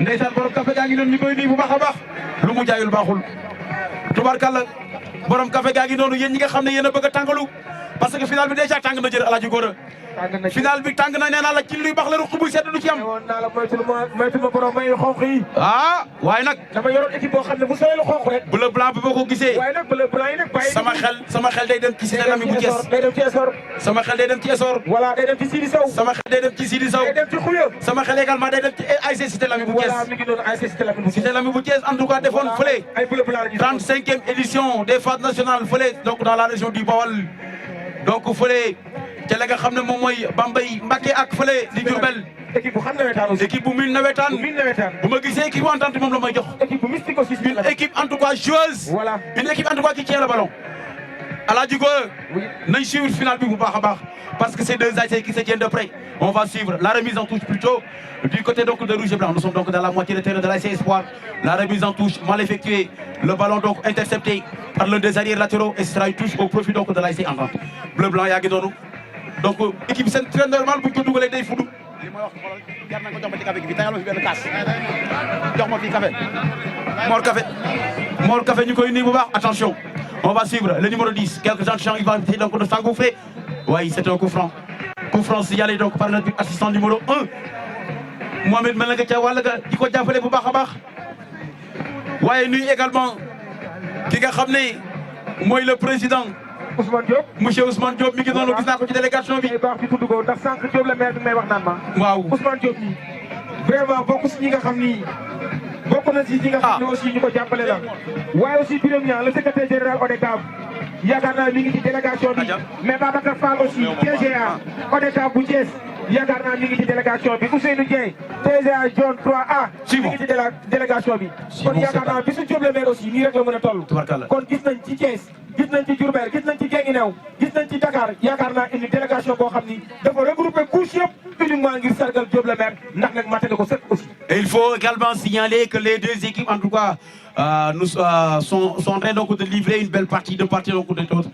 ndeysaan borom café gaa ngi noonu ñu koy nuyu bu baax a baax lu mu jaayul baaxul tubarkalla borom café gaa ngi noonu yéen ñi nga xam ne yéen a bëgg a tàngalu parce que final bi déjà tàng na jër Alaaji Góora final bi tàng na nee naa la ci luy baax la ruq buy sedd du ci am moytu ma borom may xonq yi ah waaye nag dama yoroon équipe boo xam ne bu solee lu xonq rek bleu blanc bi boo ko gisee waaye nag bleu blanc yi nag bàyyi sama xel day dem ci Cité Lamy bu Thiès day dem ci Essor sama xel day dem ci Essor voilà day dem ci Sidi Sow sama xel day dem ci Sidi Sow day dem ci Khouya sama xel également day dem ci ASC Cité Lamy bu Thiès voilà mi ngi noonu ASC Cité Lamy bu Thiès Cité Lamy bu Thiès en tout cas defoon fële ay bleu blanc la 35e édition des phases nationales fële donc dans la région du Bawol donc fële ca la nga xam ne moom mooy Bambey Mbacké ak fële di Diourbel équipe bu xam nawetaan aussi équipe bu mil nawetaan bu ma gisee équipe bu entente moom la may jox équipe bu mystique aussi une équipe en tout cas joueuse voilà une équipe en tout cas qui tient le ballon Alaaji Góora nañ suivre final bi bu baax a baax parce que c'est deux ASC qui se tiennent de près on va suivre la remise en touche plutôt du côté donc de rouge et blanc nous sommes donc dans la moitié de terrain de l'ASC Espoir la remise en touche mal effectuée le ballon donc intercepté par l'un des arrières latéraux et ce sera une touche au profit donc de l'ASC Entente bleu blanc yaa ngi noonu donc équipe seen très normal bu ñu ko dugalee day fudu li ma wax jar na ko jox ma ci café gi fi tagal ma fi benn kaas jox ma fii café Mor Café ñu koy nuyu bu baax attention on va suivre le numéro 10 quelques instants il va essayer donc de s'engouffrer oui c'est un coup franc signalé donc par notre assistant numéro 1 Mohamed mel na nga ca wàll ga di ko jàppale bu baax a baax waaye nuyu également ki nga xam ne mooy le président Ousmane Diop monsieur Ousmane Diop mi ngi noonu gis naa ko ci délégation bi. baax di tudd ko ndax sànq Diop la maire bi may wax naan ma. waaw Ousmane Diop nii vraiment bokk si ñi nga xam ni bokk na si ñi nga xam ne aussi ñu ko jàppale la. waaye aussi Birame Niang le secrétaire général ODCAV yaakaar naa mi ngi ci délégation bi mais Babacar Fall aussi TGA ODCAV bu Thiès yaakaar naa mi ngi ci délégation bi Ousseynou Dieng TGA John 3A. mi ngi ci délégation bi. kon yaakaar naa bisu Diop la maire aussi nii rek la mën a toll. kon gis nañ ci Thiès. gis nañ ci Diourbel gis nañ ci Guinguinéo gis nañ ci Dakar yaakaar naa une délégation boo xam ni dafa regroupé couche yëpp uniquement ngir sargal Diop le maire ndax nag maté na ko sëkk aussi. Et il faut également signaler que les deux équipes en tout cas sont en train donc de livrer une belle partie de donc de d'autres.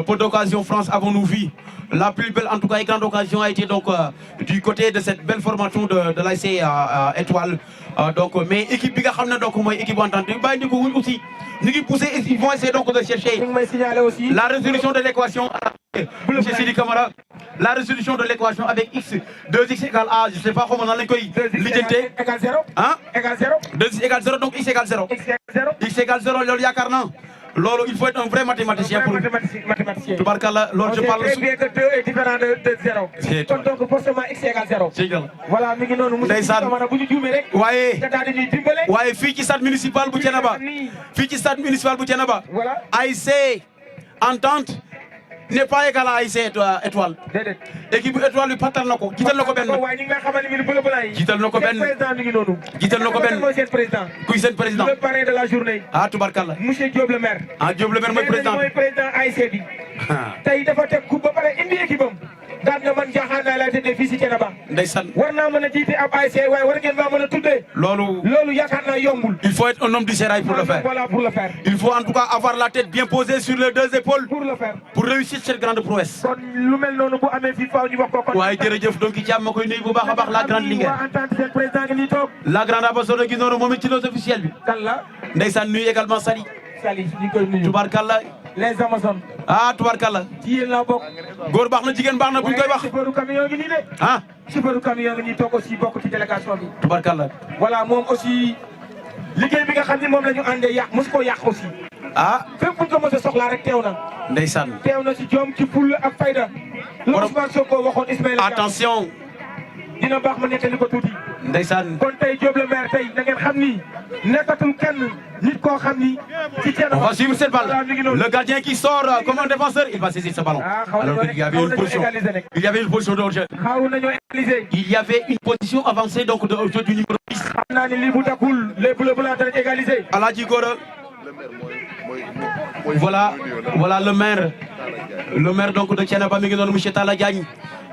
Peu d'occasions France avons-nous vu la plus belle en tout cas et grande occasion a été donc du côté de cette belle formation de l'ASC Étoile donc mais équipe bi nga xam ne donc mooy équipe entente bàyyi ñu ko wuñ aussi ñu ngi poussé ils vont essayer donc de chercher la résolution de l'équation monsieur Sidi Camara la résolution de l'équation avec x 2x égale a je sais pas comment nan lañ koy lijjantee égale 0 ah égale 0 2x égale 0 donc x égale 0 x égale 0 loolu yaakaar naa loolu il faut être un vrai mathématicien pour mathématicien. Tubarkalla loolu je parle. On sait très bien que 2 est différent de 0. kon donc forcément x égale 0. voilà mi ngi noonu. ndeysaan bu ñu juumee rek. waaye daal di ñuy dimbale. waaye fii ci stade municipal bu Thiénaba. fii ci stade municipal bu Thiénaba. voilà ASC Entente n'est pas égal à ASC Étoile. déedéet. équipe bu Étoile bi pattal na ko jiital na ko benn. waaye ñu ngi may xamal ni bleu blanc yi. jiital na ko benn seen président mi ngi noonu. jiital na ko benn mooy seen président. kuy seen président. le parrain de la journée. ah tubarkalla. monsieur Diop le maire. ah Diop le maire mooy président mooy président ASC bi. tey dafa teg coupe ba pare indi équipe am. daan na man jaaxaan naa laa tëddee fii si Thiénaba. ndeysaan. war naa mën a jiite ab ASC waaye war ngeen maa mën a tuddee. loolu yaakaar naa yombul. il faut être un homme du sérail pour le faire. voilà pour le faire. il faut en tout cas avoir la tête bien posée sur les deux épaules. pour le faire. pour réussir cette grande prouesse. kon lu mel noonu bu amee fii faaw ñu wax ko. waaye jërëjëf donc Thiam ma koy nuyu bu baax a baax la grande Linguère. en tant que seen président gi nii toog. la grande ambassadeur gi noonu moom it ci los officiel bi. kan la. ndeysaan nuyu également Sali. Sali ñu koy nuyu. tubarkalla. les Amazones. ah tubarkalla. ci yéen laa bokk. góor baax na jigéen baax na buñ koy wax. chauffeur camion ngi nii de. ah. chauffeur camion ngi nii toog aussi bokk ci délégation bi. tubarkalla. voilà moom aussi liggéey bi nga xam ni moom la ñu àndee yàq mosu koo yàq aussi. ah. fépp fu ñu ko mos a soxlaa rek teew na. ndeysaan. teew na ci jom ci fulla ak fayda. lu Ousmane Sonko waxoon Ismaïla. attention. dina baax ma nettali ko tuuti. ndeysaan. kon tey Diop le maire tey da ngeen xam ni nekkatul kenn nit koo xam ni. ci Thiénaba on va suivre cette balle. Le gardien qui sort comme un défenseur il va saisir ce ballon. alors qu'il y avait une position. il y avait une position de hors-jeu. xaw nañoo égaliser. il y avait une position avancée donc de hors-jeu du numéro 10. xam naa ni lii bu dakul les bleus blancs danañ égaliser. Alaaji Góora. voilà le maire donc de Thiénaba mi ngi noonu monsieur Talla Diagne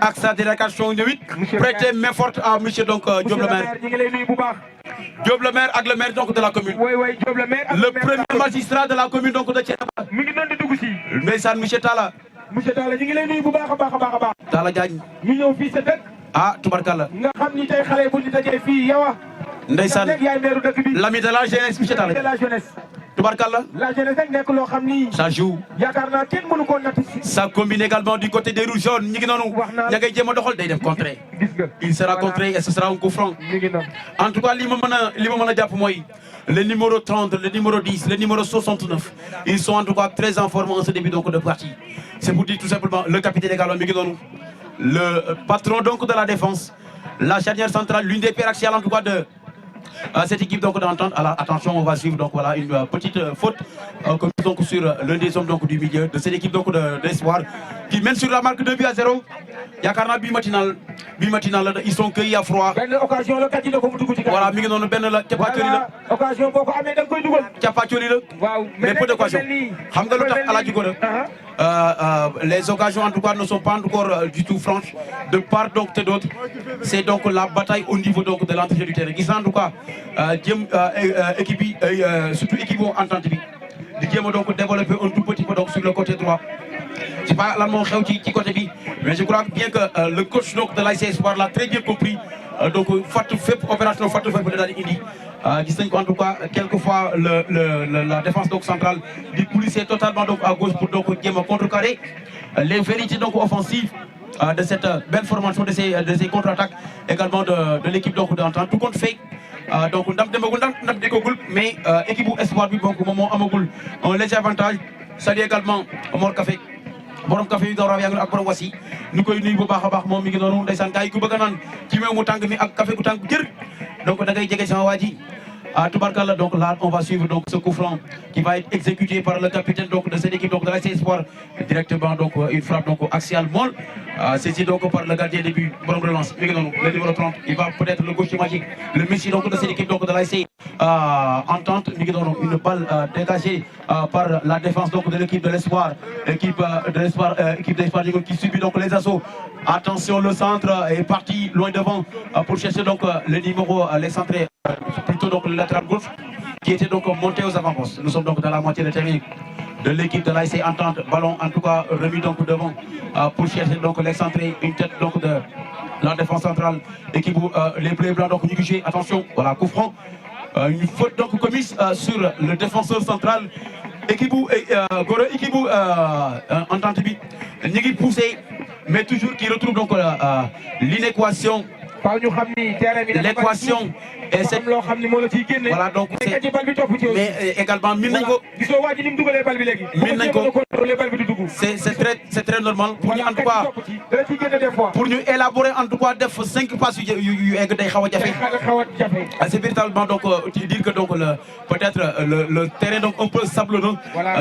ak sa délégation ñëwit prêter main forte à monsieur donc Diop le maire. ñu ngi lay nuyu bu baax. Diop le maire ak le maire donc de la commune. oui Diop le maire ak le premier magistrat de la commune donc de Thiénaba. mi ngi doon di dugg si. ndeysaan monsieur Talla. monsieur Talla ñu ngi lay nuyu bu baax a baax a baax a baax. Talla Diagne. ñu ñëw fii sa dëkk. ah tubarkalla nga xam ni tey xale bu ñu dajee fii yow ndeysaan yaay meeru dëkk bi l'ami de la jeunesse monsieur Talla de la jeunesse tubarkalla la jeunesse rek nekk loo xam ni ça joue yaakaar naa kenn mënu koo natt ça combine également du côté des rouges jaunes ñi ngi noonu ña ngay jéem a doxal day dem contré il sera contré et ce sera un coup franc en tout cas li ma mën a jàpp mooy le numéro 30 le numéro 10 le numéro 69 ils sont en tout cas très en forme en ce début donc de partie c'est pour dire tout simplement le capitaine également mi ngi noonu le patron donc de la défense la charnière centrale l'une des pierres axiales en tout cas de cette équipe donc d'entente. Alors attention, on va suivre donc voilà une petite faute comme donc sur l'un des hommes donc du milieu de cette équipe donc d'espoir qui mène sur la marque 2-0. yaakaar naa bii matinal la ils sont cueillis à froid. benn occasion la kàcce la ko mu dugg ci kanam. voilà mi ngi noonu benn la cappaacoli la. occasion boo ko amee da nga koy dugal. cappaacoli la. waaw mais peu d'occasion xam nga lu tax Alaaji Gora les occasions en tout cas ne sont pas encore du tout franches de part donc et d'autre. C'est donc la bataille au niveau donc de l'entrée du terrain gis naa en tout cas jëm équipe bi surtout équipe boo entente bi di jéem a donc développer un tout petit peu donc sur le côté droit. Je sais pas lan moo xew ci côté bi mais je crois bien que le coach donc de l'ASC Espoir l'a très bien compris donc fàttu fépp opération fàttu fépp da daal di indi gis nañ ko en tout cas quelquefois la défense donc centrale di coulisser totalement donc à gauche pour donc jéem a contrecarrer les vérités donc offensives de cette belle formation de ces contre-attaques également de l'équipe donc d'entente tout compte fait donc ndam demagul ndam déggagul mais équipe bu Espoir bi donc moom moo amagul un léger avantage salut également Mor Café borom café yu gawraw yaa ngi ak borom wasi ñu koy nuyu bu baax a baax moom mi ngi noonu ndeysaan gars yi ku bëgg a naan ci meew mu tàng mi ak café gu tàng jër donc da ngay jege sama waa ji tubarkalla donc là on va suivre donc ce coup franc qui va être exécuté par le capitaine donc de cette équipe donc de l'ASC Espoir directement donc une frappe donc axiale molle saisi donc par le gardien de but borom relance mi ngi noonu le numéro 30 il va peut-être le gaucher magique le messie donc de cette équipe donc de l'ASC entente mi ngi noonu une balle dégagée par la défense donc de l'équipe de l'Espoir équipe d'Espoir qui subit donc les assauts. Attention, le centre est parti loin devant pour chercher donc le numéro l'excentré plutôt donc le latéral gauche qui était donc monté aux avant-postes. Nous sommes donc dans la moitié de terrain de l'équipe de l'ASC Entente, ballon en tout cas remis donc devant pour chercher donc l'excentré, une tête donc de la défense centrale équipe les bleus blancs donc ñu ngi attention, voilà coup franc. Une faute donc commise sur le défenseur central équipe Gora équipe Entente bi ñu ngi poussé mais toujours qui retrouve donc l'inéquation. L'équation et c'est voilà donc mais également min nañ ko min nañ ko c'est très normal pour ñu en tout cas pour ñu élaborer en tout cas def 5 passes yu egg day xaw a jafe c'est véritablement donc dire que donc peut-être le terrain donc un peu sablonneux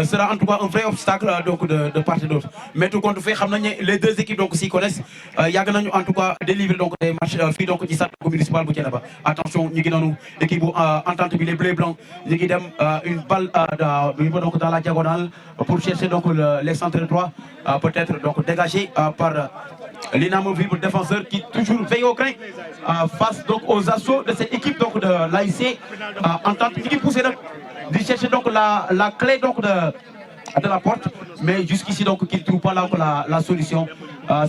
sera en tout cas un vrai obstacle donc de part et d'autre mais tout compte fait xam nañ les deux équipes donc s'y connaissent yàgg nañu en tout cas délivrer donc des matchs fii donc ci stade municipal bu Thiénaba attention ñu ngi noonu équipe bu entente bi les bleus blancs ñu ngi dem une balle donc dans la diagonale pour chercher donc l'excentré droit peut-être donc dégagé par l'inamovible défenseur qui toujours veille au grain face donc aux assauts de cette équipe donc de l'ASC entente ñu ngi poussé nag di chercher donc la clé donc de la porte mais jusqu'ici donc qu'il ne trouve pas là la solution.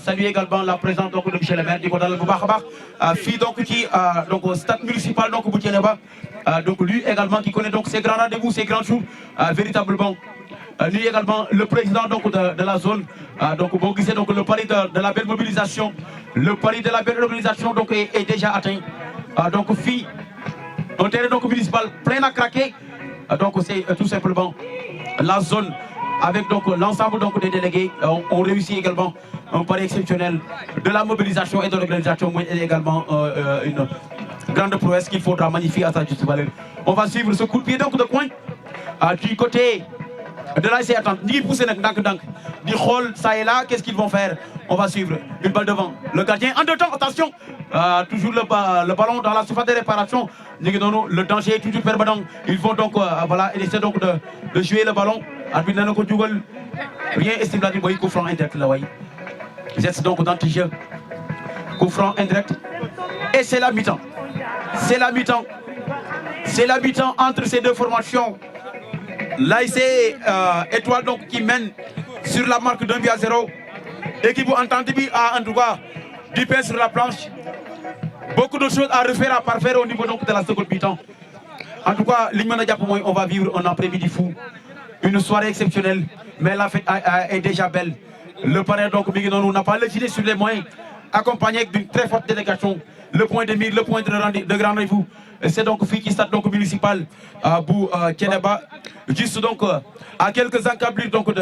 Salut également la présence donc de Michel le maire di ko dalal bu baax a baax fii donc ci donc stade municipal donc bu Thiénaba donc lui également qui connaît donc ses grands rendez-vous ses grands jours véritablement lui également le président donc de la zone donc boo gisee donc le pari de la belle mobilisation donc est déjà atteint donc fii un terrain donc municipal plein à craquer donc c'est tout simplement la zone avec donc l'ensemble donc des délégués on réussit également un pari exceptionnel de la mobilisation et de l'organisation mais également une grande prouesse qu'il faudra magnifier à sa juste valeur. On va suivre ce coup de pied donc de coin du côté de l'ASC Entente ñi ngi poussé nag ndànk-ndànk di xool ça et là qu'est-ce qu'ils vont faire. On va suivre une balle devant le gardien en deux temps attention toujours le ballon dans la surface de réparation ñu ngi noonu le danger est toujours permanent ils vont donc voilà essayer donc de jouer le ballon arbitre na ko jugal rien estimé di boy coup franc indirect la way geste donc d'anti-jeu coup franc indirect et c'est la mi-temps entre ces deux formations. L'ASC Étoile donc qui mène sur la marque d'1-0 équipe bu Entente bi a en tout cas du pain sur la planche. Beaucoup de choses à refaire, à parfaire au niveau donc de la seconde mi-temps. En tout cas, on va vivre un après-midi fou. Une soirée exceptionnelle, mais la fête est déjà belle. Le parrain donc on n'a pas législé sur les moyens, accompagné d'une très forte délégation. Le point de mire, le point de grand rendez-vous. C'est donc Fiki Stade donc municipal à Bou Keneba, juste donc à quelques encablures donc du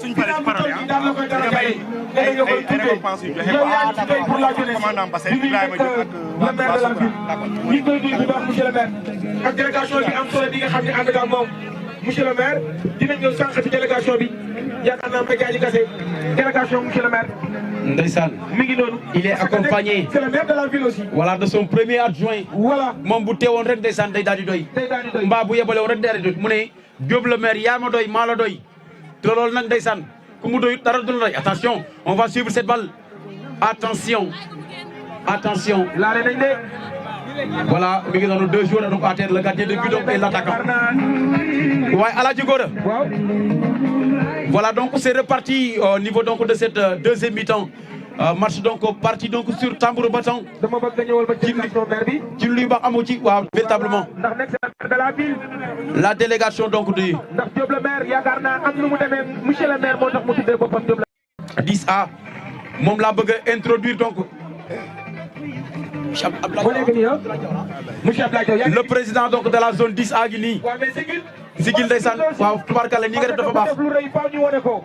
suñ paree ci parole ay récompense yu joxe pour la jeunesse commandant Bassène Ibrahima Diop ak le maire de la ville ñu koy nuyu bu baax monsieur le maire ak délégation bi am solo bi nga xam ne ànd ak moom monsieur le maire dinañ ñëw sànq ci délégation bi yaakaar naa Mbaye Kassé délégation monsieur le maire. Ndeysaan mi ngi noonu. il est accompagné. c'est le maire de la ville aussi. Voilà de son premier adjoint. Voilà moom bu teewoon rek ndeysaan day daal di doy. day daal di doy mbaa bu yebale woon rek day daal di doy mu ne Diop le maire yaa ma doy maa la doy te loolu nag ndeysaan ku mu doy dara du la doy. Attention, on va suivre cette balle. Attention, attention. laale nañ de. Voilà, mi ngi noonu 2 joueurs donc à terre, le gardien de but donc et l'attaquant. Ouais, Aladji Gora. Voilà donc c'est reparti au niveau donc de cette deuxième mi-temps. Match donc parti donc sur tambour battant. dama bëgg nga ñëwal ba ci maire bi. ci luy baax amu ci waaw véritablement. ndax nekk de la ville. La délégation donc de. ndax Diop le maire yaakaar naa am nu mu demee monsieur le maire moo tax mu tuddee boppam Diop le. 10A moom laa bëgg a introduire donc. monsieur Abdoulaye le président donc de la zone 10A gi nii. waaw mais Sigil. Sigil ndeysaan waaw tubaarkalla ni nga def dafa baax. def lu rëy faaw ñu wane ko.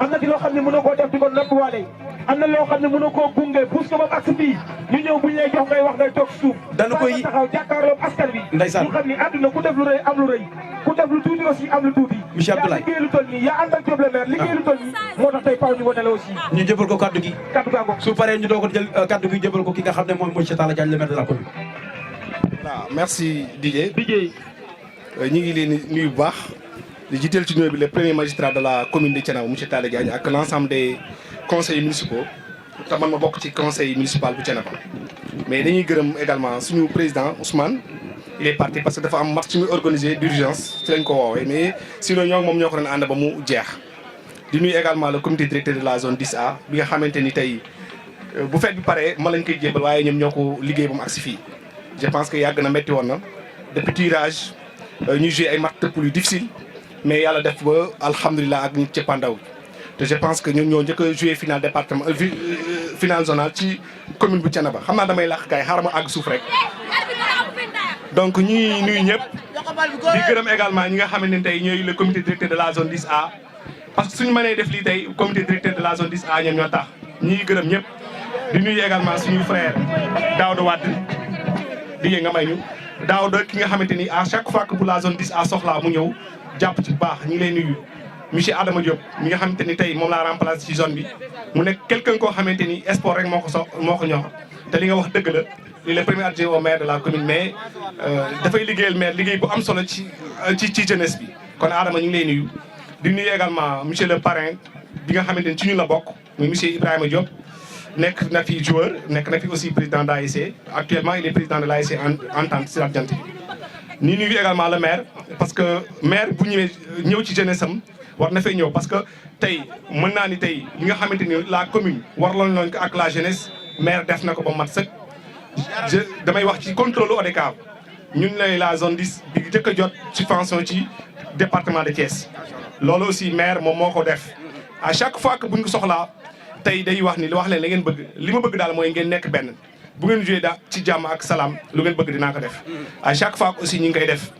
am na ci loo xam ne mënoo koo def di ko noppiwaale. am na loo xam ne mënoo koo gunge pousse ko ba ak fii ñu ñëw bu ñu lay jox ngay wax ngay toog suuf. dana koy taxaw jàkkaarloo askan bi. ndeysaan mu xam ni àdduna ku def lu rëy am lu rëy. ku def lu tuuti aussi am lu tuuti. monsieur Abdoulaye yaa liggéey lu toll nii yaa ànd ak Diop le maire liggéey lu toll nii. moo tax tey faaw ñu wane la aussi. ñu jëbal ko kaddu gi. kaddu gaa ngoog su paree ñu doog a jël kaddu gi jëbal ko ki nga xam ne moom mooy Cheikh Talla Diagne le maire de la commune. waaw merci Didier. ñu ngi leen di nuyu bu baax di jiital ci nuyoo bi le premier magistrat de la commune de Thiénaba monsieur Talla Diagne ak l' ensemble des conseils municipaux te man ma bokk ci conseil municipal bu Thiénaba mais dañuy gërëm également suñu président Ousmane il est parti parce que dafa am match muy organisé d' urgence ci lañ ko woowee mais sinon ñoo moom ñoo ko doon ànd ba mu jeex. di nuyu également le comité directeur de la zone 10A bi nga xamante ni tey bu fekk bi paree ma lañ koy jébal waaye ñoom ñoo ko liggéey ba mu agsi fii je pense que yàgg na métti woon na depuis tirage ñuy joué ay match de poule yu difficile mais yàlla def ba alhamdulilah ak ñu cëppandaw te je pense que ñun ñoo njëkk a joué final département final zonal ci commune bu Thiénaba xam naa damay lax gars yi xaaral ma àgg suuf rek. donc ñuy nuyu ñëpp di gërëm également ñi nga xamante ne tey ñooy le comité directeur de la zone 10A parce que suñu mënee def lii tey comité directeur de la zone 10A ñoom ñoo tax ñuy gërëm ñëpp di nuyu également suñu frère Daouda Wade di nga may ñu Daouda ki nga xamante ni à chaque fois que bu la zone 10A soxlaa mu ñëw jàpp ci baax ñu ngi lay nuyu monsieur Adama Diop mi nga xamante ni tey moom laa remplacé ci zone bi mu nekk quelqu'un koo xamante ni sport rek moo ko ñor te li nga wax dëgg la li le premier adjoint au maire de la commune mais dafay liggéeyal maire liggéey bu am solo ci jeunesse bi kon Adama ñu ngi lay nuyu di nuyu également monsieur le parrain bi nga xamante ni ci ñun la bokk muy monsieur Ibrahima Diop nekk na fi joueur nekk na fi aussi président de l'ASC actuellement il est président de l'ASC Entente Sicap Dianté ni nuyu également le maire parce que maire bu ñëwee ñëw ci jeunesse am war na fay ñëw parce que tey mën naa ni tey li nga xamante ni la commune warloon nañ ko ak la jeunesse maire def na ko ba mat sëkk damay wax ci contrôle ODCAV ñun lay la zone 10 bi jëkk a jot subvention ci département de Thiès loolu aussi maire moom moo ko def à chaque fois que buñ ko soxlaa tey day wax ni wax leen la ngeen bëgg li ma bëgg daal mooy ngeen nekk benn bu ngeen joué da ci jàmm ak salaam lu ngeen bëgg dinaa ko def à chaque fois aussi ñi ngi koy def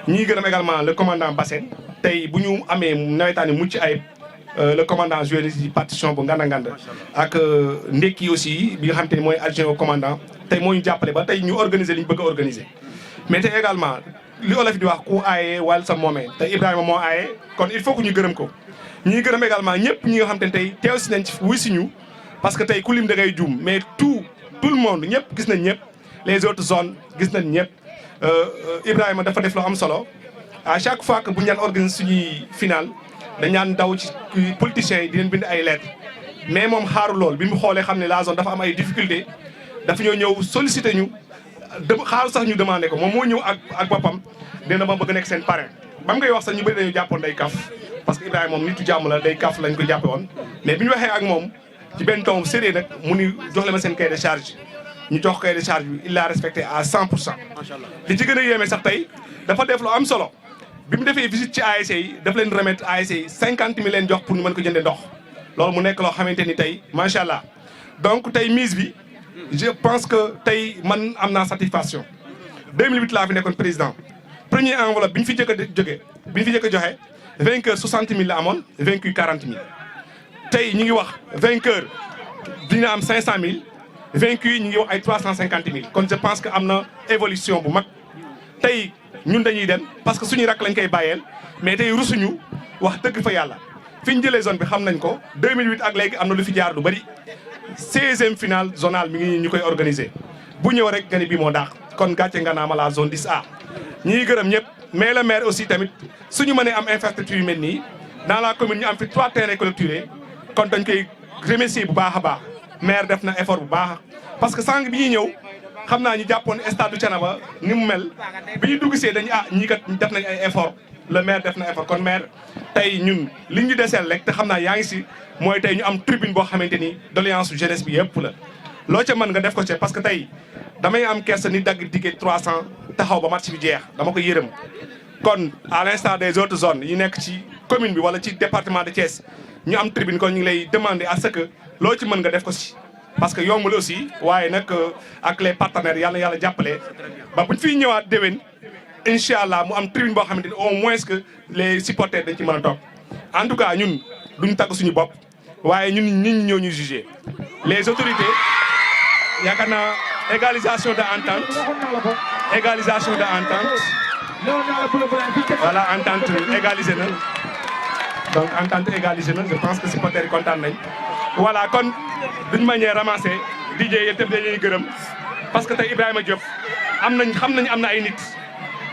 ñi gërëm également le commandant Bassène tey bu ñu amee nawetaani mucc ayib le commandant joué ci partition bu nganda nganda ak ndekki aussi bi nga xam te ni mooy adjoint au commandant tey moo ñu jàppale ba tey ñu organiser li ñu bëgg a organiser mais tey également li olof di wax ku aaye wàll sa moomee te Ibrahima moo aaye kon il faut que ñu gërëm ko ñuy gërëm également ñëpp ñi nga xam te ne tey teew si nañ ci wuy si ñu parce que tey ku lim da ngay juum mais tout le monde ñëpp gis nañ ñëpp les autres zones gis nañ ñëpp Ibrahima dafa def lu am solo à chaque fois que bu ñu daan organiser suñuy final dañ daan daw ci politiciens yi di leen bind ay lettres mais moom xaaru lool bi mu xoolee xam ne la zone dafa am ay difficultés dafa ñëw solliciter ñu xaaru sax ñu demandé ko moom moo ñëw ak boppam dina ma bëgg nekk seen parrain ba mu koy wax sax ñu bëri dañu jàppoon day kaf parce que Ibrahima moom nitu jàmm la day kaf lañ ko jàppe woon mais bi ñu waxee ak moom ci benn ton sérieux nag mu ni jox le ma seen cahier de charge ñu jox cahier de charge bi il l'a respecté à 100%. li ci gën a yéeme sax tey dafa def lu am solo bi mu defee visite ci ASC yi daf leen remettre ASC yi 50 000 leen jox pour ñu mën ko jëndee ndox loolu mu nekk loo xamante ni tey macha allah donc tey mise bi je pense que tey man am naa satisfaction 2008 laa fi nekkoon président première enveloppe bi ñu fi jëkk a jógee bi ñu fi jëkk a joxe vainqueur 60 000 la amoon vaincu 40 000 tey ñu ngi wax vainqueur dina am 500 000 vaincu yi ñu ngi wax ay 350 000 kon je pense que am na évolution bu mag tey ñun dañuy dem parce que suñu rak lañ koy bàyyeel mais tey rusuñu wax dëgg fa yàlla fi ñu jëlee zone bi xam nañ ko 2008 ak léegi am na lu fi jaar lu bëri 16e finale zonale mi ngi ñu koy organiser bu ñëw rek nga ni bii moo daax kon gàcce nga naama la zone 10A ñi ngi gërëm ñëpp mais le maire aussi tamit suñu mënee am infrastructure yu mel nii dans la commune ñu am fi 3 terrains clôturés kon dañ koy remercier bu baax a baax maire def na effort bu baax parce que sànq bi ñuy ñëw xam naa ñu jàppoon stade du Thiénaba ni mu mel bi ñu dugg see dañu ñii kat def nañ ay effort le maire def na effort kon maire tey ñun li ñu deseel rek te xam naa yaa ngi si mooy tey ñu am tribune boo xamante ni doléance jeunesse bi yëpp la loo ca mën nga def ko ci parce que tey damay am kersa ni dagg ticket 300 taxaw ba match bi jeex dama ko yërëm kon à l'instar des autres zones yi nekk ci commune bi wala ci département de Thiès ñu am tribune kon ñu ngi lay demander à ce que loo ci mën nga def ko si parce que yombul aussi waaye nag ak les partenaires yàlla jàppale ba buñ fiy ñëwaat déwén incha allah mu am tribune boo xamante ni au moins que les supporters dañ ci mën a toog en tout cas ñun duñ tagg suñu bopp waaye ñun nit ñi ñoo ñu jugé les autorités yaakaar naa égalisation de entente voilà entente égalisé na donc entente égalisé na je pense que supporters yi kontaan nañ voilà kon duñ manière ramassé DJ yéen tamit dañuy gërëm parce que tey Ibrahima Diop xam nañ am na ay nit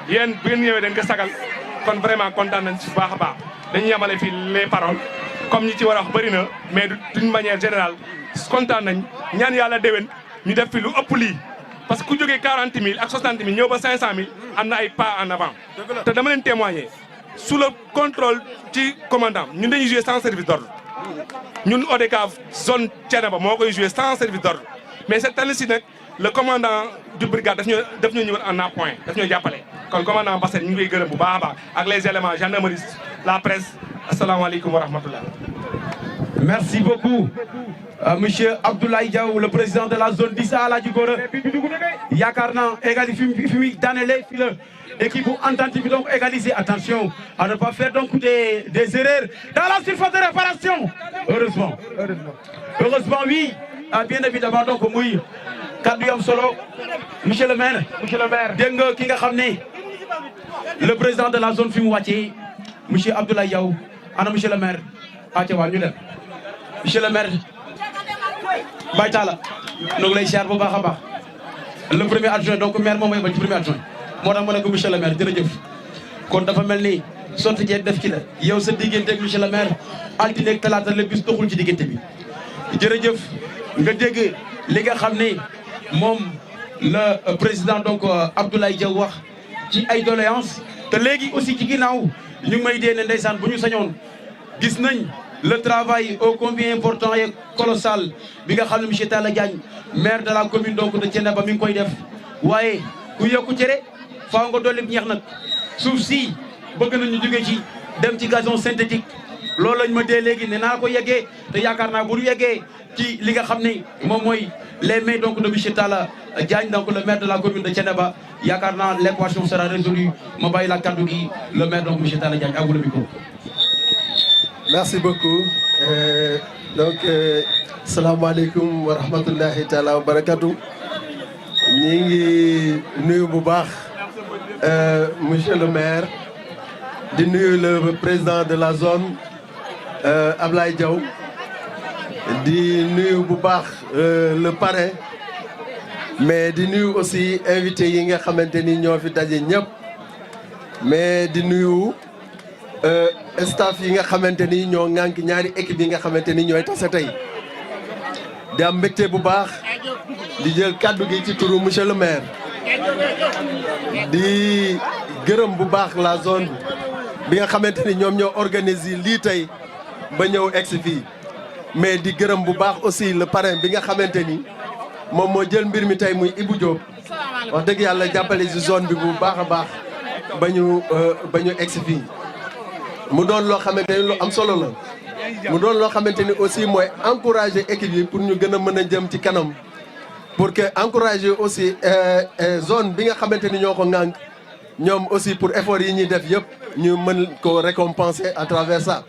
yéen bu ngeen ñëwee dañ ko sagal kon vraiment kontaan nañ ci bu baax a baax dañuy yamale fii les paroles comme ñi ci war a wax bëri na mais d'une manière générale kontaan nañ ñaan yàlla déwén ñu def fi lu ëpp lii parce que ku jógee 40 000 ak 60 000 ñëw ba 500 000 am na ay pas en avant te dama leen témoigner sous le contrôle ci commandant ñun dañuy jouer sans service d'ordre ñun ODCAV zone Thiénaba moo koy jouer sans service d'ordre mais cette année-ci nag le commandant du brigade daf ñoo ñëwal en appoint daf ñoo jàppale kon commandant Bassène ñu ngi koy gërëm bu baax a baax ak les éléments gendarmerie la presse asalaamaaleykum wa rahmatullah. Merci beaucoup monsieur Abdoulaye Diaw le président de la zone 10A la Djigora yaakaar naa égali fi muy daanele fi la équipe bu entente bi donc égaliser attention à ne pas faire donc des erreurs dans la surface de réparation heureusement oui bien évidemment donc muy kaddu yu am solo monsieur le maire dégg nga ki nga xam ne le président de la zone fi mu wàccee monsieur Abdoulaye Diaw ana monsieur le maire waa ñu dem monsieur le maire Baye Talla ñu ngi lay ziar bu baax a baax le premier adjoint donc maire moom mooy bañ premier adjoint moo tax ma ne ko monsieur le maire jërëjëf kon dafa mel ni sotti jeeg def ci la yow sa diggante ak monsieur le maire altine ak talaata la bis doxul ci diggante bi jërëjëf nga dégg li nga xam ne moom le président donc Abdoulaye Diaw wax ci ay doléances te léegi aussi ci ginnaaw ñu ngi may dee ne ndeysaan bu ñu sañoon gis nañ le travail ô combien important et colossal bi nga xam ne monsieur Talla Diagne maire de la commune donc de Thiénaba mi ngi koy def waaye ku yokku cere faaw nga dolli ñeex nag suuf si bëgg nañu jóge ci dem ci gazon synthétique loolu lañ ma dee léegi ne naa ko yeggee te yaakaar naa bu ñu yeggee ci li nga xam ne moom mooy les mains donc de monsieur Talla Diagne donc le maire de la commune de Thiénaba yaakaar naa l'équation sera résolue ma bàyyi la kaddu gi le maire donc monsieur Talla Diagne à vous le micro. Merci beaucoup. Donc, salaamaaleykum wa rahmatullahi taala wa barakatu. ñi ngi nuyu bu baax monsieur le maire di nuyu le président de la zone Ablaye Diaw di nuyu bu baax le parrain mais di nuyu aussi invité yi nga xamante ni ñoo fi daje ñëpp mais di nuyu staff yi nga xamante ni ñoo ŋànk ñaari équipe yi nga xamante ni ñooy tase tey di am mbégte bu baax di jël kàddu gi ci turu monsieur le maire di gërëm bu baax la zone bi nga xamante ni ñoom ñoo organiser lii tey ba ñëw egsi fii mais di gërëm bu baax aussi le parrain bi nga xamante ni moom moo jël mbir mi tey muy Ibou Diop wax dëgg yàlla jàppale si zone bi bu baax a baax ba ñu egsi fii mu doon loo xamante ni lu am solo la mu doon loo xamante ni aussi mooy encourager équipe yi pour ñu gën a mën a jëm ci kanam pour que encourager aussi zone bi nga xamante ni ñoo ko ŋànk ñoom aussi pour effort yi ñuy def yëpp ñu mën ko récompenser à travers ça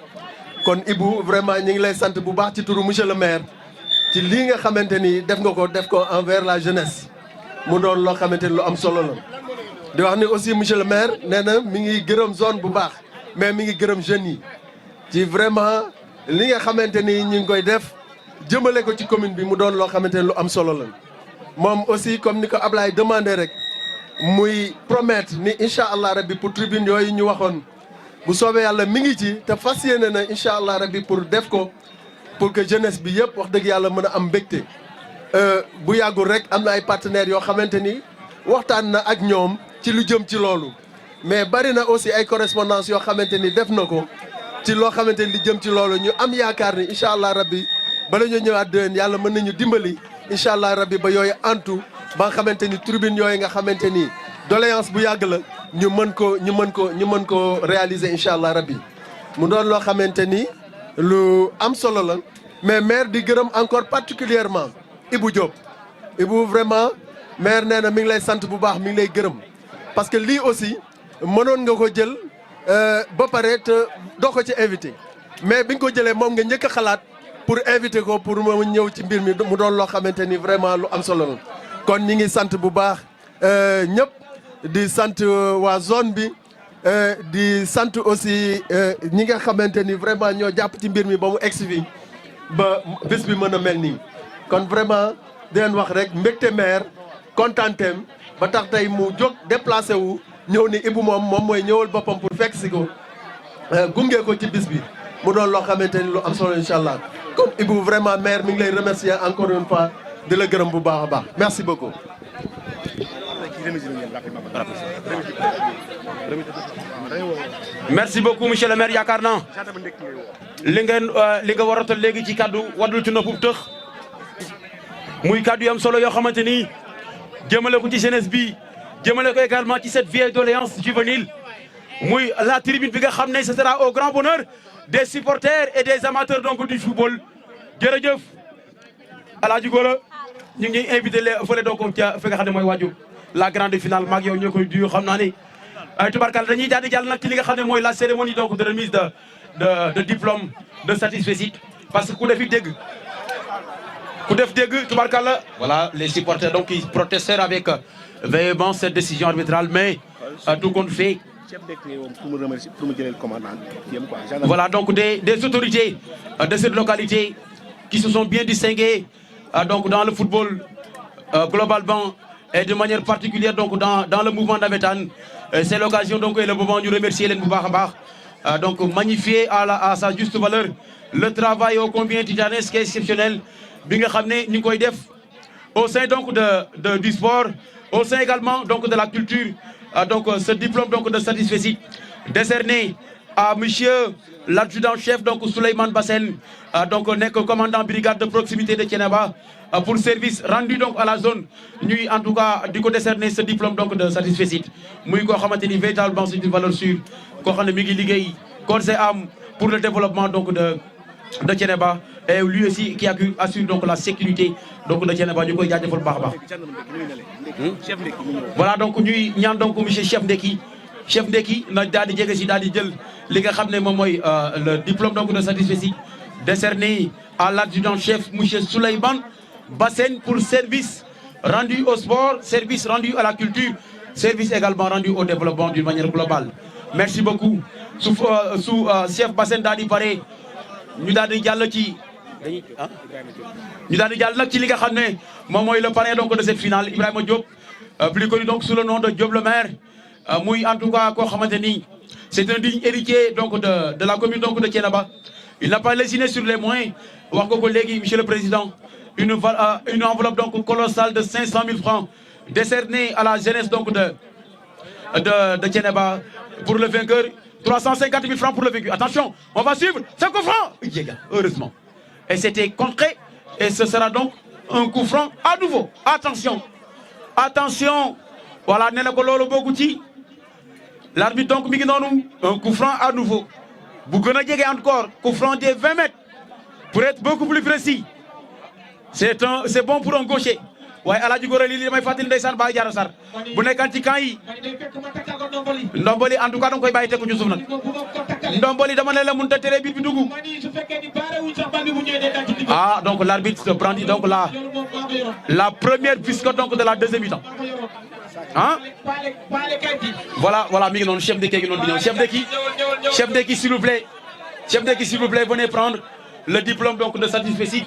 kon Ibou vraiment ñu ngi lay sant bu baax ci turu monsieur le maire ci lii nga xamante ni def ko envers la jeunesse mu doon loo xamante ni lu am solo la di wax ni aussi monsieur le maire nee na mi ngi gërëm zone bu baax mais mi ngi gërëm jeunes yi ci vraiment li nga xamante ni ñu ngi koy def jëmale ko ci commune bi mu doon loo xamante ni lu am solo la moom aussi comme ni ko Ablaye demandé rek muy promettre ni incha allah rabbi pour tribune yooyu ñu waxoon bu soobee yàlla mi ngi ci te fas yéene na incha allah rabbi pour def ko pour que jeunesse bi yëpp wax dëgg yàlla mën a am mbégte bu yàggul rek am na ay partenaires yoo xamante ni waxtaan na ak ñoom ci lu jëm ci loolu mais bari na aussi ay correspondance yoo xamante ni def na ko ci loo xamante ni li jëm ci loolu ñu am yaakaar ni incha allah rabbi bala ñu ñëwaat déwén yàlla mën nañu dimbali incha allah rabbi ba yooyu antu ba nga xamante ni tribune yooyu nga xamante ni doléance bu yàgg la ñu mën ko réaliser incha allah rabbi mu doon loo xamante ni lu am solo la mais maire di gërëm encore particulièrement Ibou Diop Ibou vraiment maire nee na mi ngi lay sant bu baax mi ngi lay gërëm parce que lii aussi mënoon nga ko jël ba pare te doo ko ci invité mais bi nga ko jëlee moom nga njëkk a xalaat pour inviter ko pour mu ñëw ci mbir mi mu doon loo xamante ni vraiment lu am solo la kon ñi ngi sant bu baax ñëpp di sant waa zone bi di sant aussi ñi nga xamante ni vraiment ñoo jàpp ci mbir mi ba mu egsi fi ba bés bi mën a mel nii kon vraiment di leen wax rek mbégte maire kontaanteem ba tax tey mu jóg déplacé wu ñëw ni Ibou moom mooy ñëwal boppam pour fekk si ko gunge ko ci bis bi mu doon loo xamante ni lu am solo incha allah kon Ibou vraiment maire mi ngi lay remercier encore une fois di la gërëm bu baax a baax merci beaucoup. merci beaucoup monsieur le maire yaakaar naa li nga waratal léegi ci kaddu wadul ci noppub tëx muy kaddu yu am solo yoo xamante ni jëmale ko ci jeunesse bi jëmale ko également ci cette vieille doléance juvénile muy la tribune bi nga xam ne ce sera au grand bonheur des supporters et des amateurs donc du football jërëjëf Alaaji Gora ñu ngi invité les fële donc ca fi nga xam ne mooy waaju la grande finale maag yow ñoo koy duyu xam naa ne ay tubarkal dañuy daal di jàll nag ci li nga xam ne mooy la cérémonie donc de remise de diplôme de satisfecit parce que ku def dégg tubarkal voilà les supporters donc ils protestèrent avec véhémence cette décision arbitrale mais tout compte fait voilà donc des autorités de cette localité qui se sont bien distinguées donc dans le football globalement et de manière particulière donc dans le mouvement navétane c'est l'occasion donc et le moment ñu remercier leen bu baax a baax donc magnifier à sa juste valeur le travail ô combien titanesque et exceptionnel bi nga xam ne ñu ngi koy def au sein donc du sport au sein également donc de la culture donc ce diplôme donc de satisfecit décerné à monsieur l'adjudant-chef donc Souleymane Bassène donc nekk commandant brigade de proximité de Thiénaba pour service rendu donc à la zone ñuy en tout cas di ko décerner ce diplôme donc de satisfecit muy koo xamante ni véritablement c'est une valeur sûre koo xam ne mi ngi liggéey corps et âme pour le développement donc de Thiénaba et lui aussi qui assure donc la sécurité donc de Thiénaba ñu koy jaajëfal baax a baax voilà donc ñuy ñaan donc monsieur chef Ndeki na daal di jege si daal di jël li nga xam ne moom mooy le diplôme donc de satisfecit décerné à l'adjudant-chef monsieur Souleymane Bassène pour service rendu au sport service rendu à la culture service également rendu au développement d'une manière globale. Merci beaucoup. Sous chef Bassène daal di pare ñu daal di jàll ci nag ci li nga xam ne moom mooy le parrain donc de cette finale Ibrahima Diop plus connu donc sous le nom de Diop le maire muy en tout cas koo xamante ni c'est un digne héritier donc de la commune donc de Thiénaba. Il n'a pas lésiné sur les moyens wax nga ko léegi monsieur le président une enveloppe donc colossale de 500 000 francs décernée à la jeunesse donc de Thiénaba pour le vainqueur. 350 000 francs pour le vainqueur. Attention, on va suivre ce coup franc. Heureusement. Et c'était concret. Et ce sera donc un coup franc à nouveau. Attention. Attention. Voilà, l'arbitre donc, un coup franc à nouveau. Bougona encore. Coup franc des 20 mètres. Pour être beaucoup plus précis. C'est bon pour un gaucher. waaye Alaaji Gora lii damay fàttali ndeysaan Baye Diarra Sarr bu nekkaan ci camp yi ndomboli en tout cas danga koy bàyyi tegu ci suuf nag ndomboli dama ne la mënut a tere biir bi dugg ah donc l'arbitre brandit donc la première piscine donc de la deuxième mi-temps ah voilà mi ngi noonu chef d'équipe gi noonu di ñëw chef d'équipe s'il vous plaît venez prendre le diplôme donc de satisfecit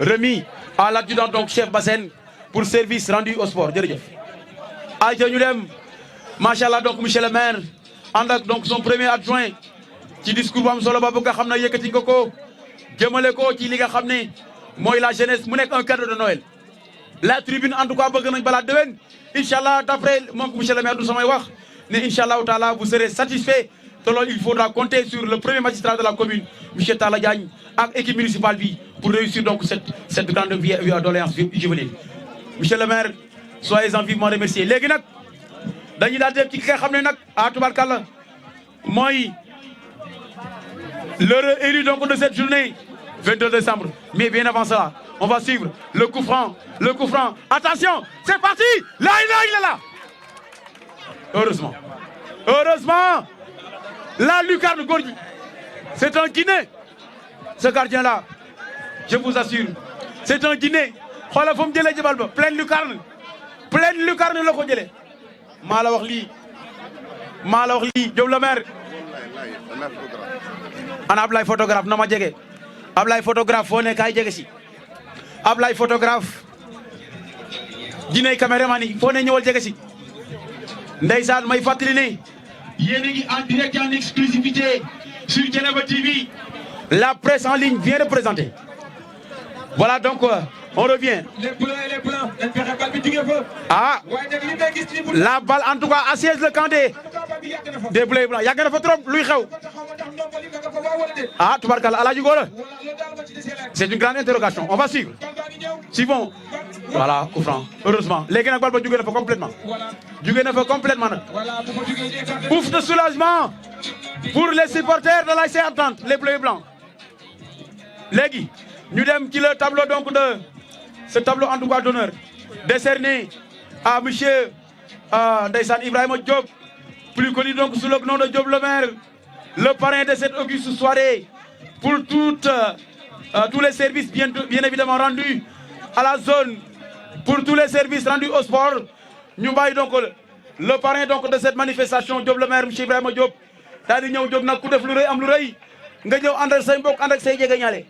remis à l'adjudant donc chef Bassène pour service rendu au sport jërëjëf ayca ñu dem machallah donc monsieur le maire ànd ak donc son premier adjoint ci discours bu am solo ba nga xam ne yëkkati nga ko jëmale ko ci li nga xam ne mooy la jeunesse mu nekk un cadeau de Noël la tribune en tout cas bëgg nañ balaa déwén inchallah d'après moom monsieur le maire du samay wax ne inchallah taala vous serez satisfait te loolu il faudra compter sur le premier magistrat de la commune monsieur Talla Diagne ak équipe municipale bi pour réussir donc cette grande doléance juvénile. Monsieur le maire soyez-en vivement remerciés léegi nag dañuy daal def ci ki nga xam ne nag à tubarkalla mooy l'heureux élu donc de cette journée 22 décembre mais bien avant cela on va suivre le coup franc attention c'est parti là il est là heureusement la lucarne Gorgui c'est un Guinéen ce gardien là je vous assure c'est un Guinéen xoolal fa mu jëlee jëbal ba pleine lucarne la ko jëlee maa la wax lii Diop le maire ana Ablaye photographe na ma jege Ablaye photographe foo ne kaay jege si Ablaye photographe Guinée caméraman yi foo ne ñëwal jege si ndeysaan may fàttali ne yéen a ngi en direct en exclusivité sur Thiénaba TV la presse en ligne vient de présenter voilà donc on revient. Les blancs. Ah, la balle en tout cas assiège le camp des bleus et blancs. Yàgg na fa trop luy xew. Ah, tubarkalla Alaaji Gora. C'est une grande interrogation. On va suivre. Suivons. Voilà, coup franc. Heureusement. Léegi nag bal ba jóge na fa complètement nag. Ouf de soulagement pour les supporters de l'ASC Entente, les bleus et blancs. Léegi ñu dem ci le tableau donc de ce tableau en tout cas d'honneur décerné à monsieur ndeysaan Ibrahima Diop plus connu donc sous le nom de Diop le maire le parrain de cette auguste soirée pour tous les services bien évidemment rendus à la zone pour tous les services rendus au sport ñu bàyyi donc le parrain donc de cette manifestation Diop le maire monsieur Ibrahima Diop daal di ñëw Diop nag ku def lu rëy am lu rëy nga ñëw ànd ak say mbokk ànd ak say jege ñaale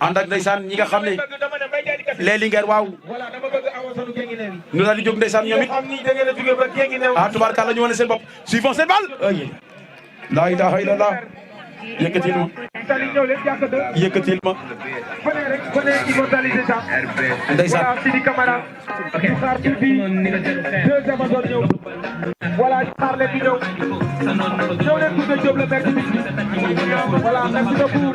ànd ak ndeysaan ñi nga xam ne les Linguère waaw ñu daal di jóg ndeysaan ñoom it ah tubaarkalla ñu wane seen bopp suivons cette balle la ilaha illallah yëkkatil ma ndeysaan voilà xaar leen di ñëw leen tuddee Diop le maire voilà merci beaucoup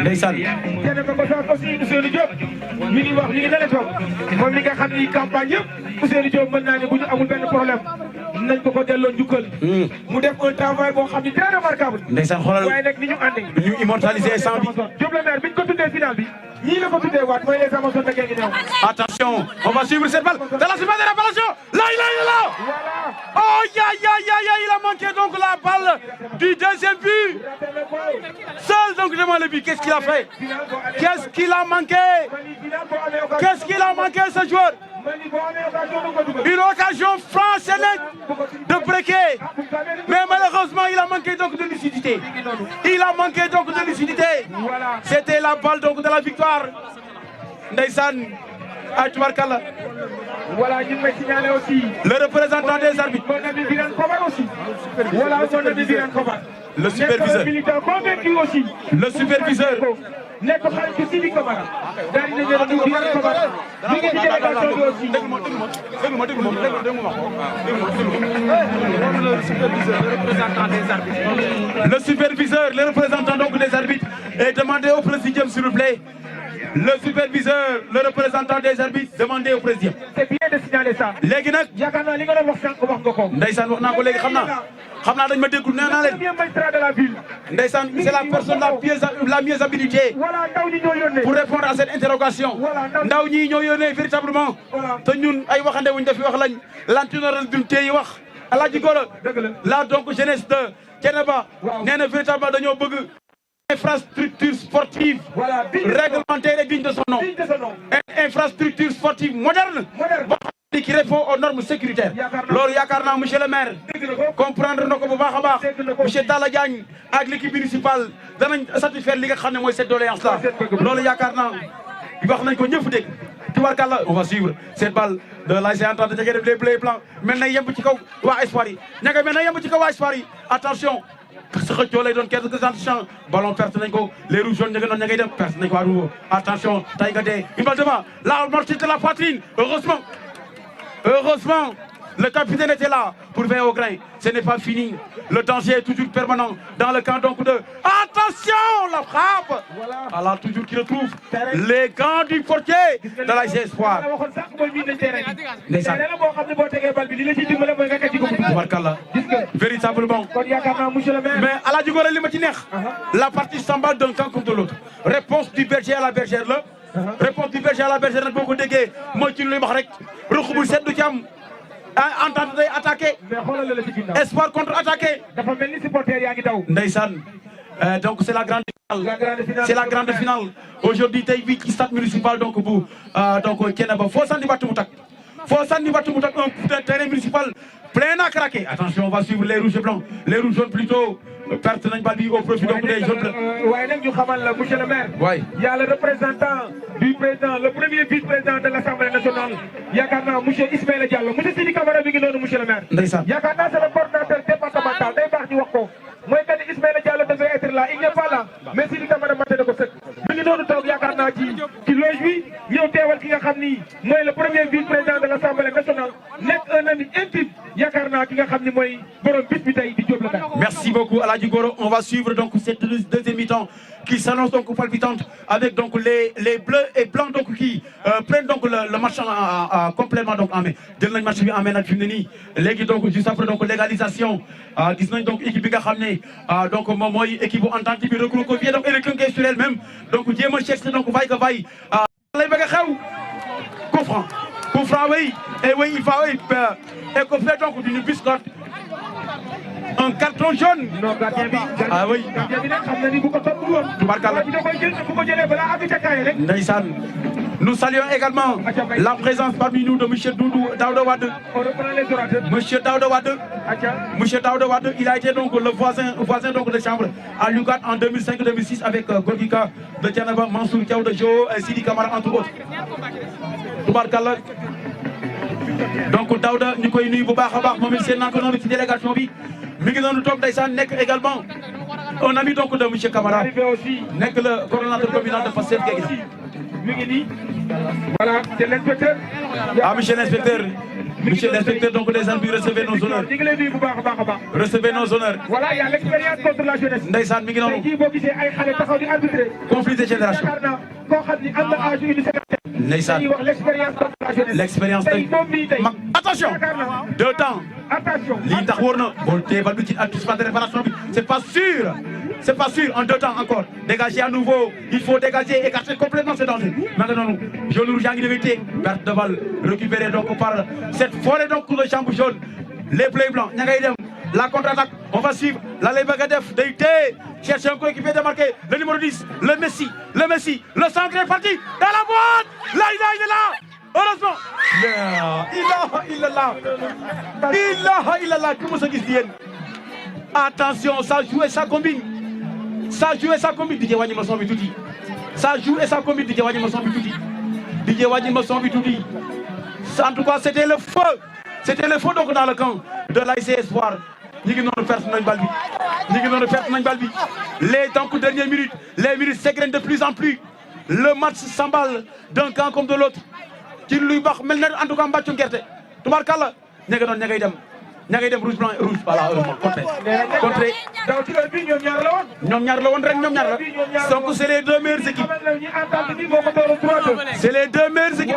ndeysaan kenn ko sax aussi Ousseynou Diop mi ngi wax ñu ngi dale toog moom li nga xam ni campagne yëpp Ousseynou Diop mën naa ne bu ñu amul benn problème nañ ko delloo njukkal mu def un travail boo xam ni très remarquable ndeysaan xoolal waaye nag ni ñu àndee ñu immortaliser sang bi Diop le maire bi ñu ko tuddee final bi ñii la ko tuddee waat mooy les Amazones de Guinguinéo. Attention, on va suivre cette balle. Dans la surface de réparation. Là, il est là. Oh, il a manqué donc la balle du deuxième but. Seul donc devant le but. Qu'est-ce qu'il a fait? Qu'est-ce qu'il a manqué ce joueur? Une occasion franche et nette de Breké. Mais malheureusement, il a manqué donc de lucidité. Il a manqué donc de lucidité. C'était la balle donc de la victoire. Ndeysaan Tubarkalla. Voilà, ñu may signaler aussi. Le représentant des arbitres. Mon ami Birane Kobar aussi. Voilà, mon ami Birane Kobar. Le superviseur. Militant convaincu aussi. Le superviseur. nekk xaritu Sidi Camara. daal di leen di Birane Kobar. mi ngi ci délégation bi aussi. Le superviseur, le représentant donc des arbitres est demandé au président s'il vous plaît. Le superviseur, le représentant des arbitres, demandez au président. C'est bien de signaler ça. léegi nag. yaakaar naa li nga doon wax sànq wax nga ko. Ndeysaan wax naa ko léegi xam naa dañ ma déggul nee naa leen. premier magistrat de la ville. Ndeysaan c'est la personne la mieux habilitée. voilà ndaw ñi ñoo yónnee. pour répondre à cette interrogation. ndaw ñi ñoo yónnee véritablement. te ñun ay waxande wuñ def wax lañ. lantinoral dum tey wax. Alaaji Gora. la donc jeunesse de Thiénaba. nee na véritablement dañoo bëgg. Infrastructure sportive réglementaire et digne de son nom. Infrastructure sportive moderne qui répond aux normes sécuritaires. loolu yaakaar naa monsieur le maire comprendre na ko bu baax a baax monsieur Talla Diagne ak l'équipe municipale danañ satisfaire li nga xam ne mooy cette doléance là. loolu yaakaar naa wax nañ ko ñëpp dégg. Tubarkalla on va suivre cette balle de l'ASC Entente de def les bleus et blancs mel na yemb ci kaw waa Espoir yi ña nga mel na yemb ci kaw waa Espoir yi attention. sa xëccoo lay doon quelques instants ballon perte nañ ko les rouges jaunes ña nga doon ña ngay dem perte nañ ko à nouveau attention Taïga Dé une balle devant la mortier de la poitrine heureusement le capitaine était là pour veiller au grain. Ce n'est pas fini. Le danger est toujours permanent dans le camp donc de... Attention, la frappe. Alors toujours qui retrouve les gants du portier de l'ASC Espoir. Véritablement. Mais à la Djigore, la partie s'emballe d'un camp comme de l'autre. Réponse du berger à la bergère là. Réponse du berger à la bergère nag boo ko déggee mooy ci lu wax rek ruq bu set du ci am Entente day attaqué Espoir contre attaqué dafa mel ni supporter yaa ngi daw ndeysaan donc c'est la grande finale c'est la grande finale aujourd'hui tey fii ci stade municipal donc bu donc Thiénaba foo sànni battu mu tak un terrain municipal plein à craquer attention on va suivre les rouges et blancs les rouges jaunes plutôt perte nañ bal bi au profit donc des jaunes bleus. waaye nag ñu xamal la monsieur le maire. waay y a le représentant du président le premier vice-président de l'Assemblée nationale yaakaar naa monsieur Ismaïla Diallo monsieur Sidi Camara mi ngi noonu monsieur le maire. ndeysaan yaakaar naa c'est le coordinateur départemental day baax ñu wax ko mooy que ni Ismaïla Diallo devait être là il n'est pas là mais Sidi Camara mate na ko sëkk mi ngi noonu toog yaakaar naa ci loge bi ñëw teewal ki nga xam ni mooy le premier vice-président de l'Assemblée nationale nekk un ami intime yaakaar naa ki nga xam ni mooy borom bis bi tey di Diop la. Merci beaucoup Aladji Goro. On va suivre donc cette deuxième mi-temps qui s'annonce donc palpitante avec donc les bleus et blancs donc qui prennent donc le match en complément donc en main. jël nañ match bi en main nag fi mu ne nii léegi donc juste après donc légalisation gis nañ donc équipe bi nga xam ne donc moom mooy équipe bu Entente bi recroquevillée donc électronquée sur elle-même donc jéem a chercher donc vaille que vaille lay bëgg a xew coup franc oui et oui il va écoper donc d'une biscotte. Un carton jaune. Non, gardien bi. Ah oui. Gardien bi nag xam na ni bu ko topp woon. Tubarkalla. bu ko jëlee balaa abi takaay rek. Ndeysaan. Nous saluons également la présence parmi nous de monsieur Daouda Wade. On reprend les orateurs. Monsieur Daouda Wade. Monsieur Daouda Wade, il a été donc le voisin donc de chambre à Lugat en 2005-2006 avec Gorgika de Thiénaba, Mansour Diaw de Jo et Sidi Camara entre autres. Tubarkalla. Donc Daouda ñu koy nuyu bu baax a baax moom it seen naa ko noonu ci délégation bi mi ngi noonu toog ndeysaan nekk également un ami donc de monsieur Camara nekk le coordonnateur communal de Pastef Guéguina. mi ngi nii voilà c'est l'inspecteur. Ah monsieur l'inspecteur. Monsieur l'inspecteur donc des armes bi recevez nos honneurs. ñu ngi lay nuyu bu baax a baax a baax. Recevez nos honneurs. Voilà il y a l'expérience contre la jeunesse. Ndeysaan mi ngi noonu. tey jii boo gisee ay xale taxaw di arbitrer. conflit de génération. yaakaar naa koo xam ni am na âge yu Ndeysaan. dañuy wax l'expérience contre la jeunesse. L'expérience tey mag attention. deux temps. Attention. lii tax wóor na boo tee bal bi ci anticipation de réparation bi c'est pas sûr. C'est pas sûr en deux temps encore. Dégager à nouveau. Il faut dégager, écarter complètement ce danger. Maintenant, jaune rouge en vérité. Perte de balle récupérée donc par cette forêt donc le champ jaune. Les bleus blancs. La contre-attaque. On va suivre. La Lebagadef. Deïté. Cherche un coéquipier de marquer. Le numéro 10. Le Messi. Le centre est parti. Dans la boîte. Là, il est là. heureusement. Ilaha illallah. Comment ça dit? Attention, ça joue et ça combine. Ça joue et ça combine. DJ Wadji Masson Bitouti. Ça joue et ça combine. DJ Wadji Masson Bitouti. DJ Wadji Masson Bitouti. En tout cas, c'était le feu. C'était le feu donc dans le camp de l'ASC Espoir. Nous avons fait les donc, dernières minutes, les minutes s'égrènent de plus en plus. Le match s'emballe d'un camp comme de l'autre. Qui lui bat, en tout cas, en bas de Gerte. Tout le monde, Nyagaïdem rouge blanc rouge voilà contré donc c'est les deux meilleures équipes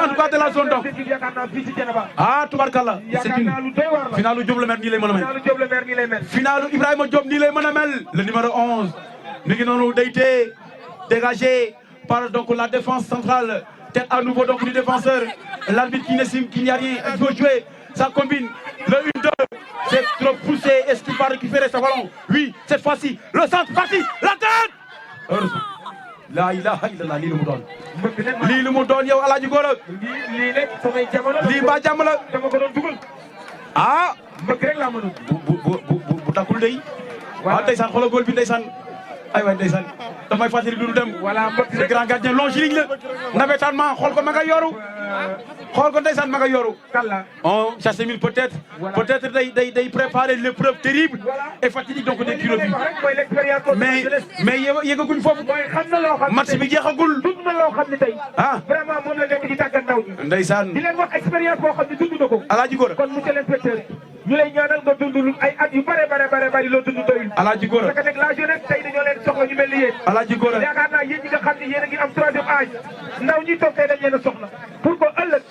en tout cas de la zone donc ah tubarkalla c'est une finale Diop le maire nii lay mën a mel finale Ibrahima Diop nii lay mën a mel le numéro 11 mi ngi noonu day été dégagé par donc la défense centrale tête à nouveau donc du défenseur l'arbitre qui n'y a rien il faut jouer. Ça combine le 1-2, c'est trop poussé. Est-ce qu'il va récupérer ce ballon? Oui, cette fois-ci, le centre parti, la tête. Heureusement. La ilaha illallah, lii lu mu doon. Lii lu mu doon yow Alaaji Gora. Lii mbaa jàmm la. Ah. bu takkul dey. waaw ndeysaan xoolal góol bi ndeysaan. ay waay ndeysaan damay fàttali du dem. c'est grand gardien longiligne la. nawetaanment xool ko ma nga yoru. xool ko ndeysaan ma nga yoru. on Chassemil peut-être day préparer l'épreuve terrible et fatidique donc des kilos bi. mais yëgaguñ foofu. match bi jeexagul. ah. vraiment moom la nekk di tàggat ndaw ñi. ndeysaan. di leen wax expérience boo xam ne dund na ko. Alaaji Gora. kon monsieur l'inspecteur ñu lay ñaanal nga dund ay at yu bare loo dund doyul. Alaaji Gora. parce que nag la jeunesse tey dañoo leen soxla ñu mel ni yéen. Alaaji Gora. yaakaar naa yéen ñi nga xam ne yéen a ngi am 3e âge ndaw ñi toog tey dañ leen a soxla pour que ëllëg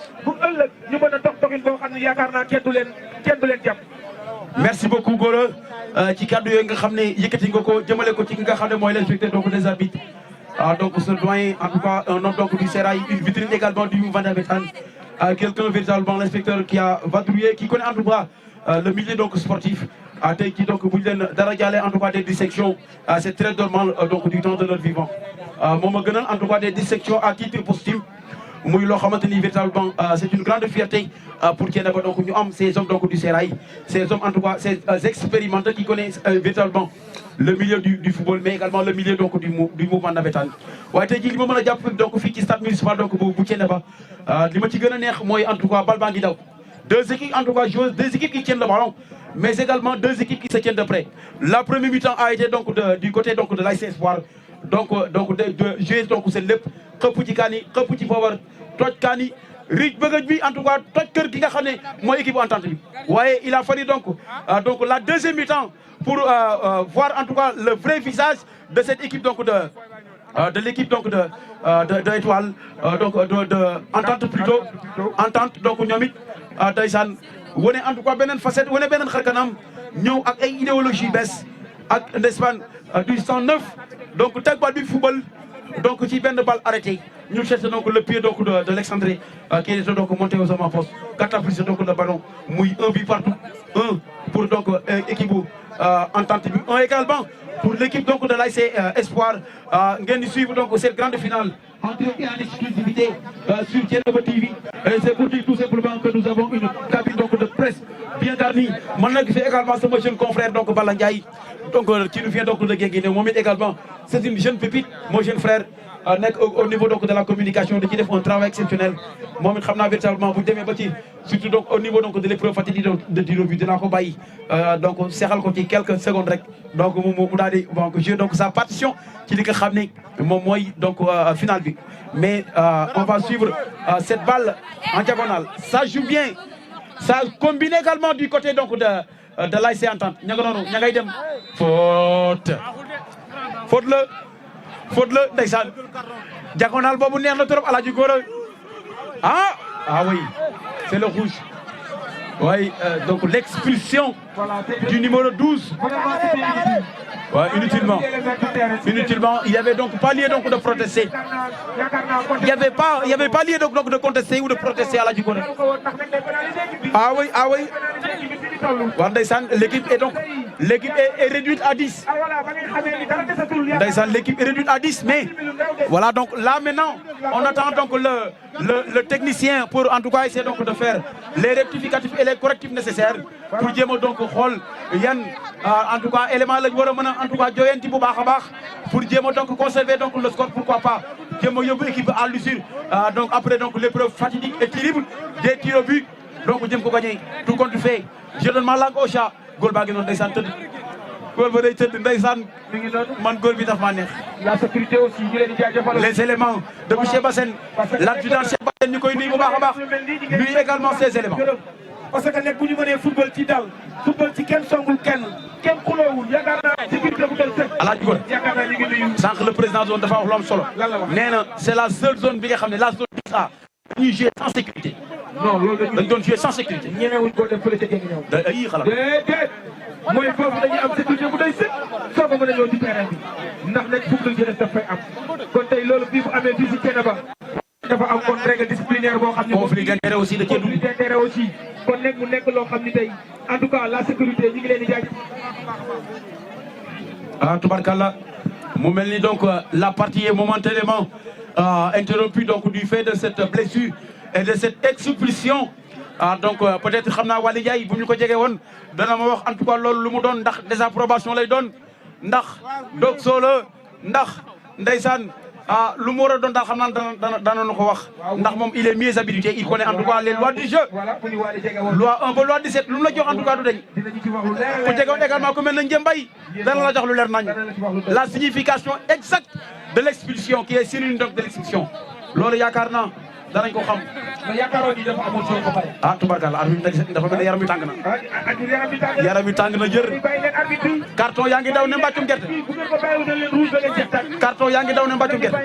ñu mën a doxin boo xam ne yaakaar naa kenn du leen jàpp. merci beaucoup Gora ci kàddu yooyu nga xam ne yëkkati nga ko jëmale ko ci nga xam ne mooy l'inspecteur donc des arbitres donc ce doyen en tout cas un homme donc du Sérail une vitrine également du mouvement navétane quelqu'un véritablement l'inspecteur qui a vadrouillé qui connaît en tout cas le milieu donc sportif tey jii donc bu ñu leen dara jàllee en tout cas des dissections c'est très normal donc du temps de leur vivant moom a gënal en tout cas des dissections à titre posthume muy loo xamante ni véritablement c'est une grande fierté pour Thiénaba donc ñu am ces hommes donc du Sérail ces hommes en tout cas ces expérimentés qui connaissent véritablement le milieu du football mais également le milieu donc du mouvement navétane waaye tey jii li ma mën a jàpp donc fii ci stade municipal donc bu Thiénaba li ma ci gën a neex mooy en tout cas bal baa ngi daw deux équipes en tout cas joueuses deux équipes qui tiennent le ballon mais également deux équipes qui se tiennent de près la première mi-temps a été donc du côté donc de l'ASC Espoir donc de jouer donc seen lépp xëpp ci kaani xëpp ci foobar toj kaani riij bëggëj bi en tout cas toj kër gi nga xam ne mooy équipe entente bi waaye il a fallu donc la deuxième mi-temps pour voir en tout cas le vrai visage de cette équipe donc de l'équipe donc de Étoile donc de entente plutôt entente donc ñoom it ndeysaan wane en tout cas beneen facette wane beneen xarkanam ñëw ak ay idéologie bees ak ndeysaan du 109 donc teg bal bi football donc ci benn balle arrêté ñu cherche donc le pied donc de l'excentré qui était donc monté aux avant-postes catapulté donc le ballon muy un but partout un pour donc équipe entente bi un également pour l'équipe donc de l'ASC Espoir ngeen di suivre donc cette grande finale en direct et en exclusivité sur Thiénaba TV et c'est pour dire tout simplement que nous avons une cabine donc de presse bien garnie man nag c'est également sama jeune confrère donc Balla Ndiaye donc qui nous vient donc de Guinguinéo moom it également c'est une jeune pépite mon jeune frère nekk au niveau donc de la communication da ci def un travail exceptionnel moom it xam naa véritablement bu demee ba ci surtout donc au niveau donc de l'épreuve fatidique de tir au but dinaa ko bàyyi donc seexal ko ci quelques secondes rek donc mu daal di donc jouer donc sa partition ci li nga xam ne moom mooy donc finale bi mais on va suivre cette balle en diagonale ça joue bien ça combine également du côté donc de l'ASC Entente ña nga noonu ña ngay dem faute la ndeysaan diagonale boobu neex na trop Alaaji Gora ah oui c'est le rouge oui donc l'expulsion du numéro 12 ouais, inutilement il y avait donc pas lieu donc de protester il y avait pas lieu donc de contester ou de protester Alaaji Gora ah oui waaw ndeysaan l'équipe est donc l'équipe est réduite à 10. L'équipe est réduite à 10, mais voilà, donc là maintenant, on attend donc le technicien pour en tout cas essayer donc de faire les rectificatifs et les correctifs nécessaires pour jéem a donc xool yan en tout cas élément lañ war a mën a en tout cas joyanti bu baax a baax pour jéem a donc conserver donc le score, pourquoi pas jéem a yóbbu équipe à l'usure donc après donc l'épreuve fatidique et terrible des tirs au but donc jéem ko gagné tout compte fait. Je donne ma langue au chat góol baa ngi noonu ndeysaan tëdd góol ba day tëdd ndeysaan man góol bi daf maa neex. La sécurité aussi ñu leen di jaajëfal. Les éléments de monsieur Bassène l'adjudant Cheikh Bassène ñu koy nuyu bu baax a baax nuyu également ces éléments. parce que nekk bu ñu mënee football ci dal football ci kenn songul kenn xuloowul yaakaar naa sécurité bu doon sëkk. Alaaji Góor yaakaar naa ñu ngi nuyu. sànq le président zone dafa wax lu am solo. nee na c'est la seule zone bi nga xam ne la zone 10A dañuy jouer sans sécurité. non loolu dañ doon jouer sans sécurité. ñemewuñ koo def fële ca génn ñëw. ay xalaat déedéet mooy foofu dañuy am sécurité bu doy sëkk soo ko mën a ñëw ci terrain bi ndax nag football jeunesse daf fay am kon tey loolu bii bu amee fii si Thiénaba dafa am kon règle disciplinaire boo xam ne conflit d'intérêt aussi da cee dugg. conflit d'intérêt aussi kon nekk mu nekk loo xam ni tey en tout cas la sécurité ñu ngi leen di jaajëf. Tubarkalla mu mel ni donc la partie est momentanément interrompue donc du fait de cette blessure et de cette expulsion. Donc peut-être xam naa Waly Ndiaye bu ñu ko jege woon dana ma wax en tout cas loolu lu mu doon ndax désapprobation lay doon ndax doog soola ndax ndeysaan lu mu war a doon daal xam naa dana ko wax ndax moom il est mieux habilité il connaît en tout cas les lois du jeu loi 1 ba loi 17 lu mu la jox en tout cas du dañ ku jege woon également ku mel na Njembay dana la jox lu leer nañ la signification exacte de l'expulsion qui est synonyme donc de l'expulsion loolu yaakaar naa danañ ko xam. mais yaakaaroon ni dafa amoon solo ba pare. Tubarkalla arbitre bi dafa mel ne yaram wi tàng na. yaram wi tàng na jër. carton yaa ngi daw ne mbàccum gerte. carton yaa ngi daw ne mbàccum gerte.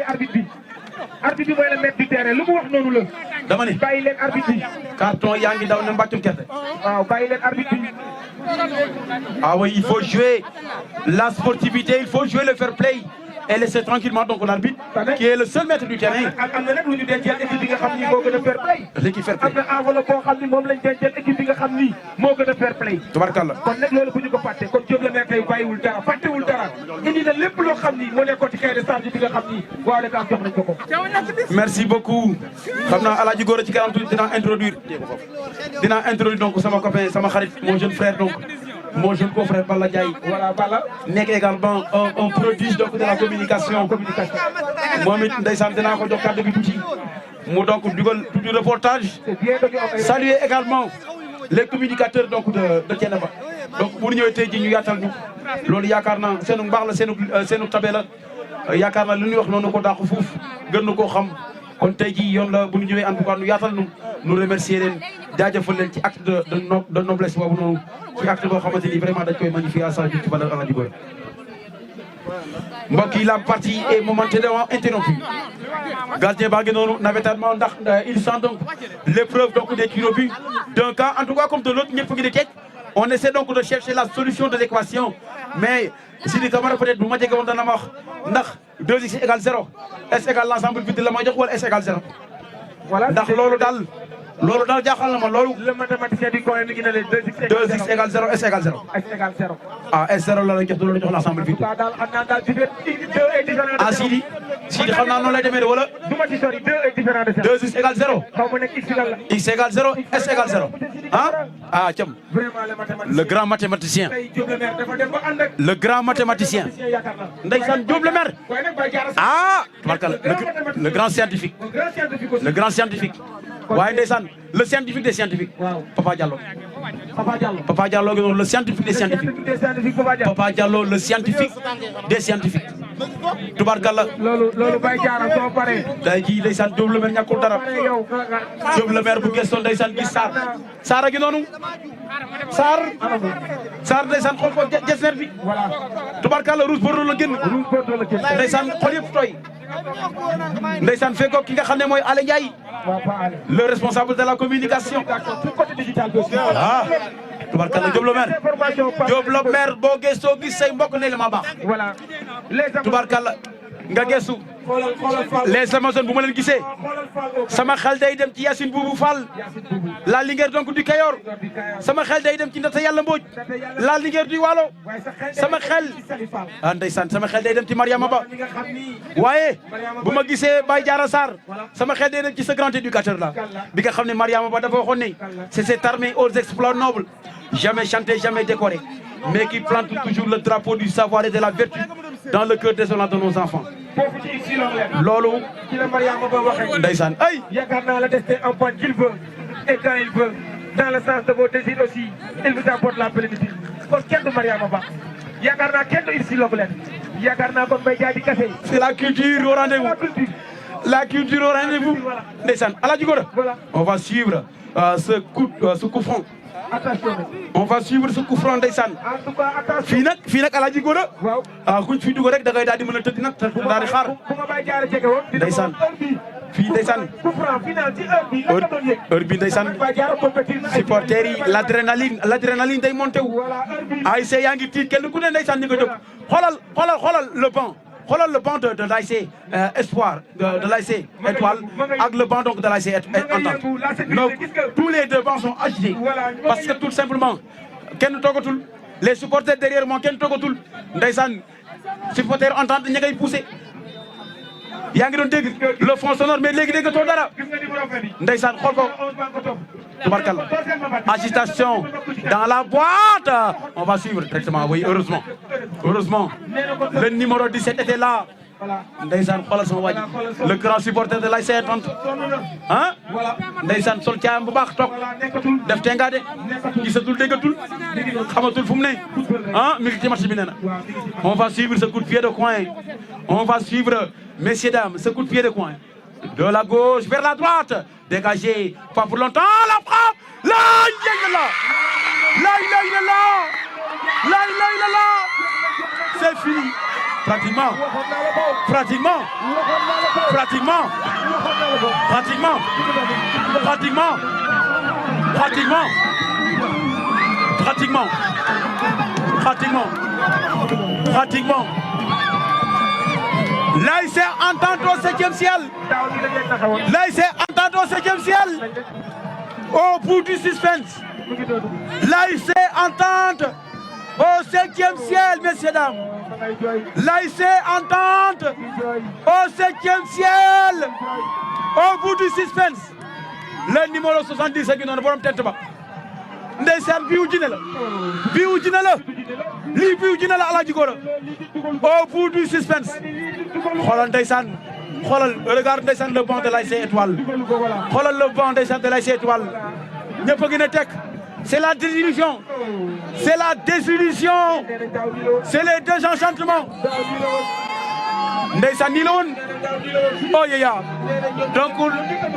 arbitre bi mooy le maître du terrain lu mu wax noonu la. dama ni bàyyi leen arbitre bi. carton yaa ngi daw ne mbàccum gerte. waaw bàyyi leen arbitre bi. Ah oui, il faut jouer la sportivité, il faut jouer le fair play. Et laisser tranquillement donc l'arbitre qui est le seul maître du terrain. am na nag lu ñu dencal équipe bi nga xam ni moo gën a fair play. l'équipe fair play am na enveloppe boo xam ni moom lañ dencal équipe bi nga xam ni moo gën a fair play. Tubarkalla. kon nag loolu bu ñu ko fàtte kon Diop la maire tey bàyyiwul dara fàttewul dara indi na lépp loo xam ni moo nekkoon ci cahier de charge bi nga xam ni waa Dakar jox nañ ko ko. merci beaucoup. xam naa Alaaji Góor ci kanam tuuti dinaa introduire donc sama copain sama xarit mon jeune frère donc. Mon jeune confrère Balla Ndiaye. Voilà, Balla. Nekk également un prodige donc de la communication. moom it ndeysaan dinaa ko jox kàddu bi tuuti. mu donc dugal tuuti reportage. saluer également les communicateurs donc de Thiénaba. donc pour ñëwee tey jii ñu yaatal ñu. loolu yaakaar naa seenu mbaax la seenu tabe la. yaakaar naa lu ñuy wax noonu ko dàq fuuf gën na koo xam. kon tey jii yoon la bu ñu ñëwee en tout cas nu yaatal nu remercier leen jaajëfal leen ci acte de noblesse boobu noonu ci acte boo xamante ni vraiment dañ koy magnifier à sa juste valeur Alaaji Góor. mbokk yi la partie est momentanément interrompue. gardien baa ngi noonu navetalement ndax il sent donc l'épreuve donc des tirs au but d'un camp en tout cas comme de l'autre ñëpp ngi di teg. on essaie donc de chercher la solution de l'équation mais Sidi Camara peut-être bu ma jege woon dana ma wax ndax 2x égale 0 S égale l'ensemble vide la may jox wala S égale 0. voilà ndax loolu daal jaaxal na ma loolu. le mathématicien du coin mi ngi ne leen 2x égale 0 S égale 0. S égale 0. ah S0 la la jox loolu jox l'ensemble vide. ah Sidi xam naa noonu lay demee de wala. du ma ci sori 2 est différent de 0. 2x égale 0. xaw ma nekk X égale la. X égale 0 S égale 0. ah Thiam. le grand mathématicien. le grand mathématicien. ndeysaan Diop le maire. tubarkalla le grand scientifique. le grand scientifique. waaye ndeysaan le scientifique des scientifiques. Papa Diallo. Papa Diallo ngi noonu le scientifique des scientifiques. Papa Diallo le scientifique des scientifiques. tubarkalla. loolu Baye Diarra soo paree. tey jii ndeysaan Diop le maire ñàkkul dara. Diop le maire bu gëstoo ndeysaan gis Sarr. Sarr a ngi noonu. Sarr ndeysaan xool ko jesner bi. tubarkalla rouge bordeaux la génn. ndeysaan xol yëpp tooy. ndeysaan fekkoo ki nga xam ne mooy Alé Ndiaye. le responsable de la communication. tubarkalla Diop le maire. Diop le maire boo gëstoo gis say mbokk ne la ma baax. tubarkalla nga gëstu les Amazones bu ma leen gisee sama xel day dem ci Yacine Boubou Fall la Linguère donc du Kayor sama xel day dem ci Ndata Yàlla Mbodj la Linguère du Waalo sama xel ndeysaan sama xel day dem ci Mariama Ba waaye bu ma gisee Baye Diarra Sarr sama xel day dem ci ce grand éducateur là bi nga xam ne Mariama Ba dafa waxoon ne c'est cette armée aux exploits nobles jamais chanté jamais décoré mais qui plante toujours le drapeau du savoir et de la vertu dans le cœur désolant de nos enfants. loolu ci la Mariama Ba waxee ndeysaan ay yaakaar naa la destin empoigne qu'il veut et quand il veut dans le sens de vos désirs aussi il vous apporte la plénitude kon kenn du Mariama Ba yaakaar naa kenn du ici loolu leen yaakaar naa kon Mbaye Diaby Kassé c'est la culture au rendez-vous la culture au rendez-vous ndeysaan Aladji Gora on va suivre ce coup franc. Attention. On va suivre ce coup franc ndeysaan. En tout cas attention. fii nag Aladji Gora. waaw kuñ fi dugg rek da ngay daal di mën a tëdd nag te daal di xaar. bu ma Baye Diarra jege woon. ndeysaan fii ndeysaan. coup franc final ci heure bi lan la doon yëg. heure bi ndeysaan. supporters yi l'adrénaline day monté wu. ASC yaa ngi tiit kenn ku ne ndeysaan ñu ko jóg. xoolal le banc. xoolal le banc de l'ASC Espoir de l'ASC Étoile ak le banc donc de l'ASC Entente donc tous les deux bancs sont agités parce que tout simplement kenn toogatul les supporters derrière moi kenn toogatul ndeysaan supporters Entente ña ngay poussé yaa ngi doon dégg le fond sonore mais léegi déggatoo dara ndeysaan xool ko tubarkalla agitation dans la boîte on va suivre directement oui heureusement le numéro 17 était là ndeysaan xoolal sama waaj le grand supporter de l'ASC Entente ah ndeysaan sol caayam bu baax toog def tenga de gisatul déggatul xamatul fu mu ne mi ngi ci match bi nee na on va suivre ce coup de pied de coin on va suivre messieurs dames ce coup de pied de coin de la gauche vers la droite dégagé pas pour longtemps la frappe la c'est fini pratiquement l'ASC Entente au 7e ciel. L'ASC Entente au 7e ciel. Au bout du suspense. L'ASC Entente au 7e ciel, messieurs dames. L'ASC Entente au 7e ciel. Au bout du suspense. Le numéro 70 ak noonu borom tent ba. Ndeysaan biu jine la. Lii biu jine la Aladji Gora. Au bout du suspense. xoolal ndeysaan regarde ndeysaan le banc de l'ASC Étoile xoolal le banc ndeysaan de l'ASC Étoile ñëpp a ngi ne teg c'est la désillusion c'est les désenchantements ndeysaan nii la woon oh yaya donc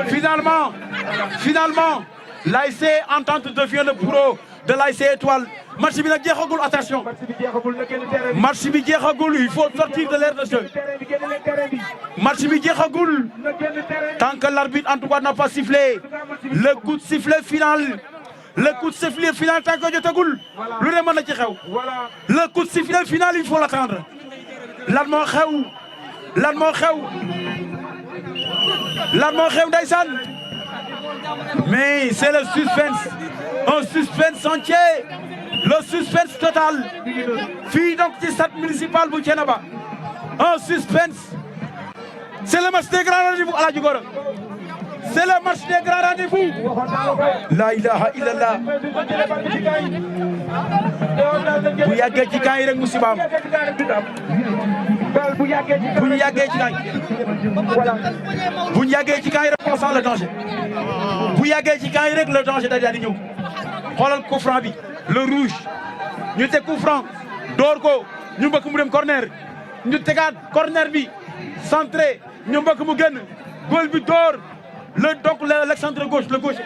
finalement l'ASC Entente devient le bourreau de l'ASC Étoile match bi nag jeexagul attention match bi jeexagul il faut sortir de l'aire de jeu match bi jeexagul tant que l'arbitre en tout cas n'a pas sifflé le coup de sifflet final tant que jotagul lu ne mën na ci xew le coup de sifflet final il faut l'attendre lan moo xew ndeysaan mais c'est le suspense un suspense entier le suspense total fii donc ci stade municipal bu Thiénaba un suspense c'est le match des grands rendez-vous Aladji Gora c'est le match des grands rendez-vous la ilaha illallah bu yàggee ci camp yi rek musibaam bu ñu yàggee ci camp yi rek on sent le danger bu yàggee ci camp yi rek le danger daal di ñëw xoolal coup franc bi le rouge ñu teg coup franc door ko ñu mbëkk mu dem corner ñu tegaat corner bi centré ñu mbëkk mu génn góol bi door donc l'excentré gauche le gauche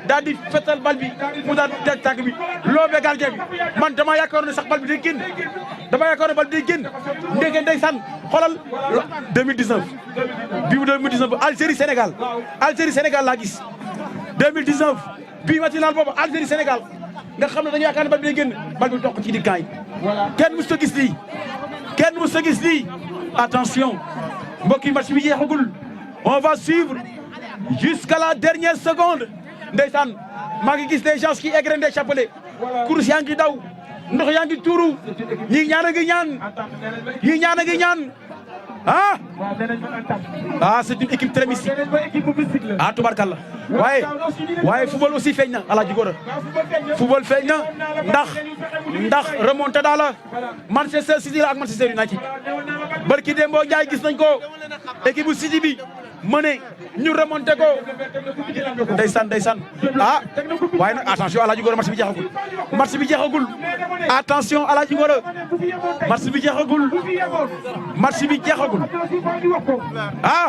daal di fetal bal bi mu daal di teg tànk bi loobe gardien bi man dama yaakaar ne sax bal bi day génn ndege ndeysaan xoolal 2019 bii 2019 Algérie Sénégal laa gis 2019 bii matinal boobu Algérie Sénégal nga xam ne dañu yaakaar ne bal bi day génn bal bi toq ci di kaay kenn mës ta gis lii attention mbokk yi match bi jeexagul on va suivre jusqu'à la dernière seconde ndeysaan maa ngi gis des gens qui égrènent des chapelets course yaa ngi daw ndox yaa ngi tuuru ñi ñaan a ngi ñaan ah c'est une équipe très mystique ah tubarkalla waaye football aussi feeñ na Alaaji Gora football feeñ na ndax remontada la Manchester City la ak Manchester United barki Dembo Ndiaye gis nañ ko équipe bu City bi mëne ñu remonté ko ndeysaan ah waaye nag attention Alaaji Gora match bi jeexagul attention Alaaji Gora match bi jeexagul ah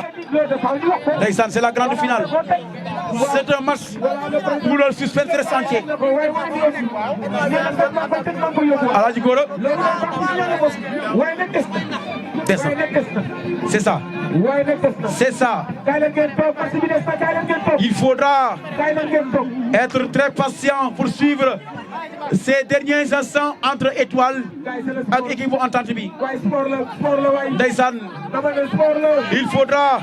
ndeysaan c'est la grande finale c'est un match où le suspense reste entier Alaaji Gora c'est ça il faudra être très patient pour suivre ces derniers instants entre Étoile ak équipe bu Entente bi ndeysaan il faudra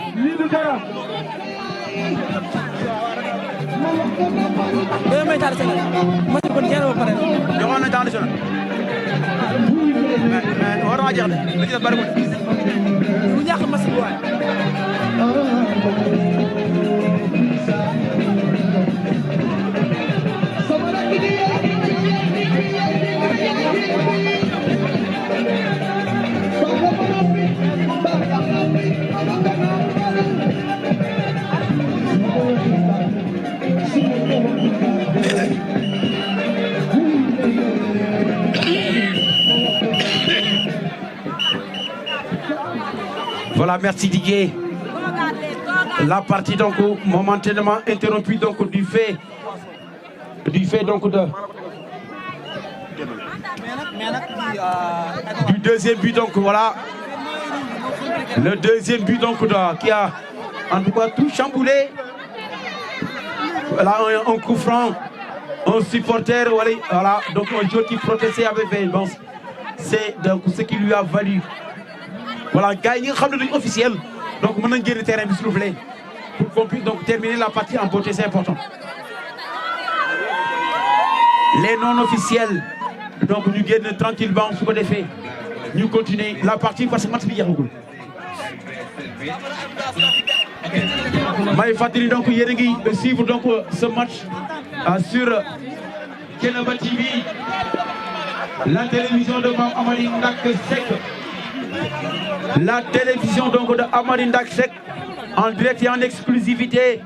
joxoon na temps additionnel mais war na jeex de li ci def bari bu ñàkk match bi waay Voilà, merci Didier. La partie donc momentanément interrompue donc du fait donc du deuxième but donc voilà. Le deuxième but donc qui a en tout cas tout chamboulé. Voilà un coup franc, un supporter voilà donc un joueur qui protestait avec véhémence. C'est donc ce qui lui a valu. Voilà gars yi nga xam ne duñ officiel donc mën nañ génn terrain bi s'il vous plaît pour qu'on puisse donc terminer la partie en beauté, c'est important. Les non officiels donc ñu génn tranquillement su ko defee ñu continuer la partie parce que match bi jeexagul. may fàttali donc yéen a ngi suivre donc ce match sur Thiénaba TV, la télévision de Mame Amary Ndack Seck. La télévision donc de Amary Ndack Seck en direct et en exclusivité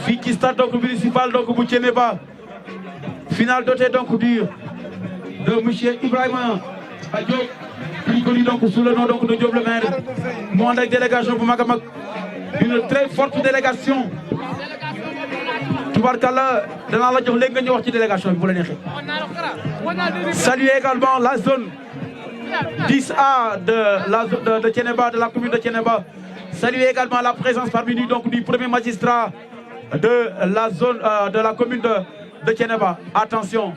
fii ci stade donc municipal donc bu Thiénaba, finale dotée donc de monsieur Ibrahima Diop, plus connu donc sous le nom donc de Diop le maire, mu ànd ak délégation bu mag a mag, une très forte délégation. Tubarkalla danaa la jox léegi nga ñu wax ci délégation bi bu la neexee. Saluer également la zone 10A de Thiénaba, de la commune de Thiénaba. Saluer également la présence parmi nous donc du premier magistrat de la zone de la commune de Thiénaba. Attention,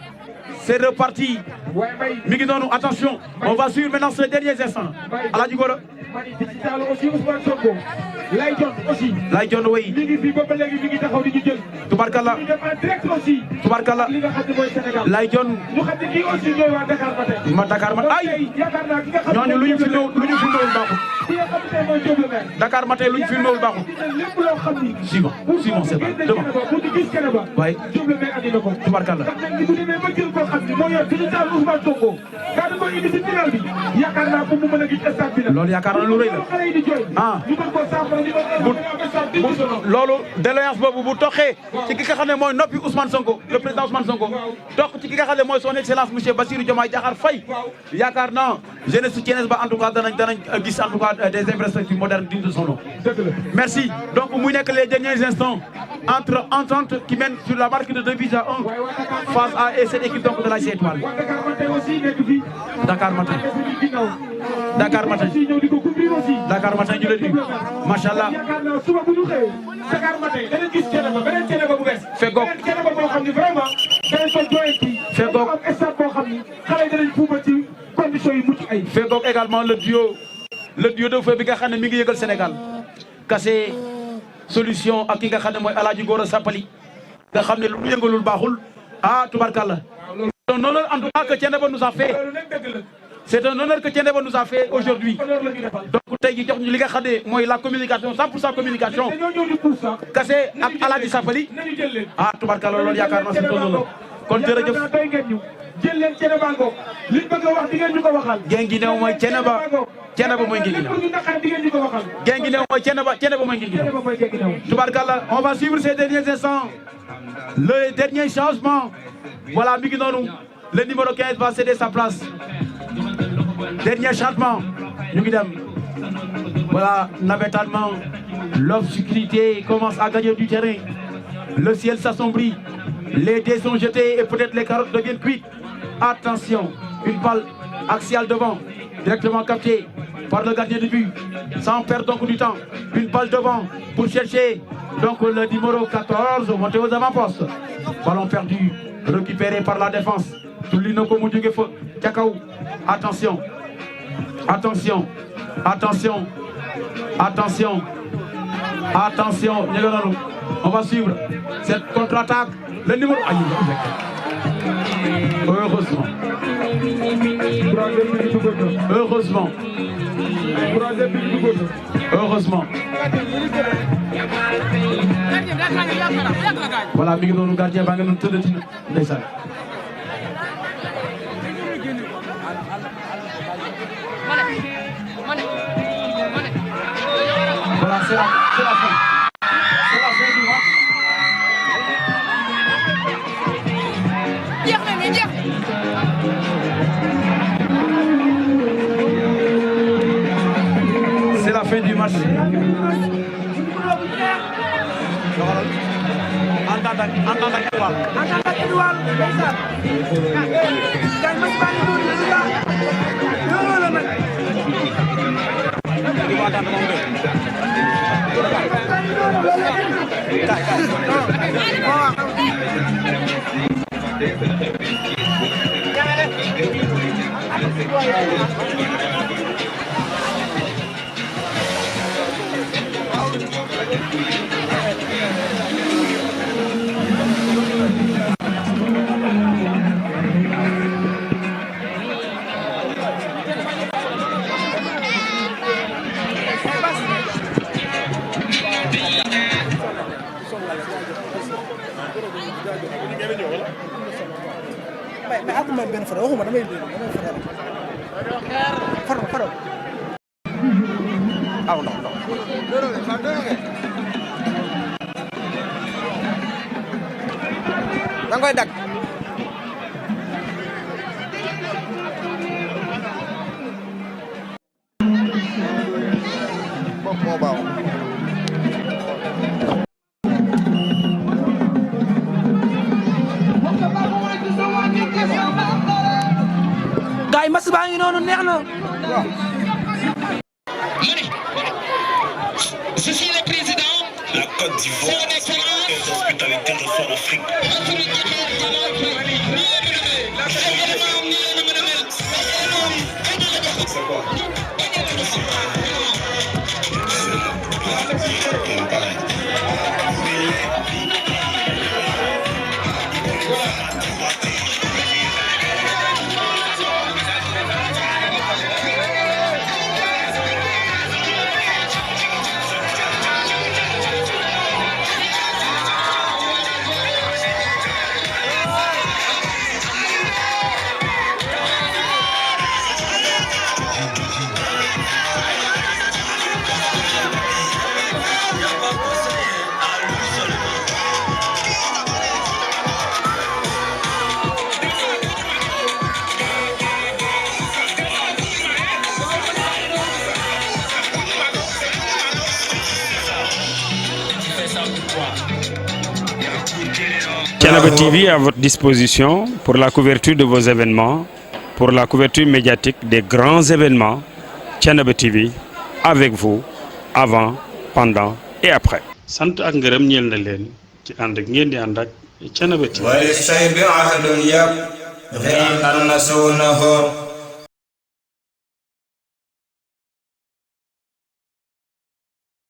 c'est reparti. Mi ngi noonu, attention, on va suivre maintenant ces derniers instants. Alaaji Gora. Lay John oui. Tubarkalla. Tubarkalla. Lay John. ma Dakar ma ay ñooñu lu ñu filmewul baaxul. Dakar ma tey lu ñu filmewul baaxul. Simon c'est bon demain. waaye. Tubarkalla. loolu yaakaar naa lu rëy la ah loolu déléance boobu bu toxee ci ki nga xam ne mooy noppi Ousmane Sonko, le président Ousmane Sonko tox ci ki nga xam ne mooy son excellence monsieur Bassirou Diomaye Diakhar Faye, yaakaar naa jeunesse su Thiès ba en tout cas danañ gis en tout cas des infrastructures modernes dignes de son nom. Merci. Donc muy nekk les derniers instants entre Entente qui mène sur la marque de 2-1 face à cette équipe donc de l'ASC Étoile. Dakar Matin. Dakar Matin. Dakar Matin ñu leen di machallah. Fegoog. Fegoog également le duo le dieu de feu bi nga xam ne mi ngi yëgal Sénégal Kassé solution ak ki nga xam ne mooy Alaaji Gora Sapali nga xam ne lu mu yëngalul baaxul ah tubarkalla. C'est un honneur en tout cas que Thiénaba nous a fait. C'est un honneur que Thiénaba nous a fait aujourd'hui. Donc tey jii jox ñu li nga xam ne mooy la communication 100% communication Kassé ak Alaaji Sapali ah tubarkalla loolu yaakaar naa c'est un honneur kon jërëjëf. jël leen Thiénaba ngo li bëgg a wax di ngeen ñu ko waxal. Guinguinéo mooy Thiénaba Thiénaba mooy Guinguinéo. Guinguinéo mooy Thiénaba mooy Guinguinéo. Tubarkalla on va suivre ces derniers instants le dernier changement voilà mi ngi noonu le numéro 15 va céder sa place dernier changement ñu ngi dem voilà navetalement l'obscurité commence à gagner du terrain le ciel s'assombrit les dés sont jetés et peut-être les carottes deviennent cuites. Attention, une balle axiale devant, directement captée par le gardien de but, sans perdre donc du temps. Une balle devant pour chercher donc le numéro 14, monté aux avant-postes. Ballon perdu, récupéré par la défense. Attention, attention, attention, attention, attention. On va suivre cette contre-attaque. Le numéro... Heureusement. Heureusement. Heureusement. Voilà, mi ngi noonu gardien baa ngi noonu tëdd ci ndeysaan. Voilà, c'est la fin. C'est la fin du match. C'est la fin du match. mais aku main benn fara waxuma damay fara aw non dang koy dag mo baaw gaay mas baa ngi noonu neex na Je suis le président. La Côte d'Ivoire. L'hospitalité reçoit l'Afrique. C'est quoi? Thiénaba TV à votre disposition pour la couverture de vos événements, pour la couverture médiatique des grands événements. Thiénaba TV avec vous avant, pendant et après. sant ak ngërëm ñeel na leen ci ànd ak ngeen di ànd ak Thiénaba TV. وللشيب عهد يبغي أن نسونه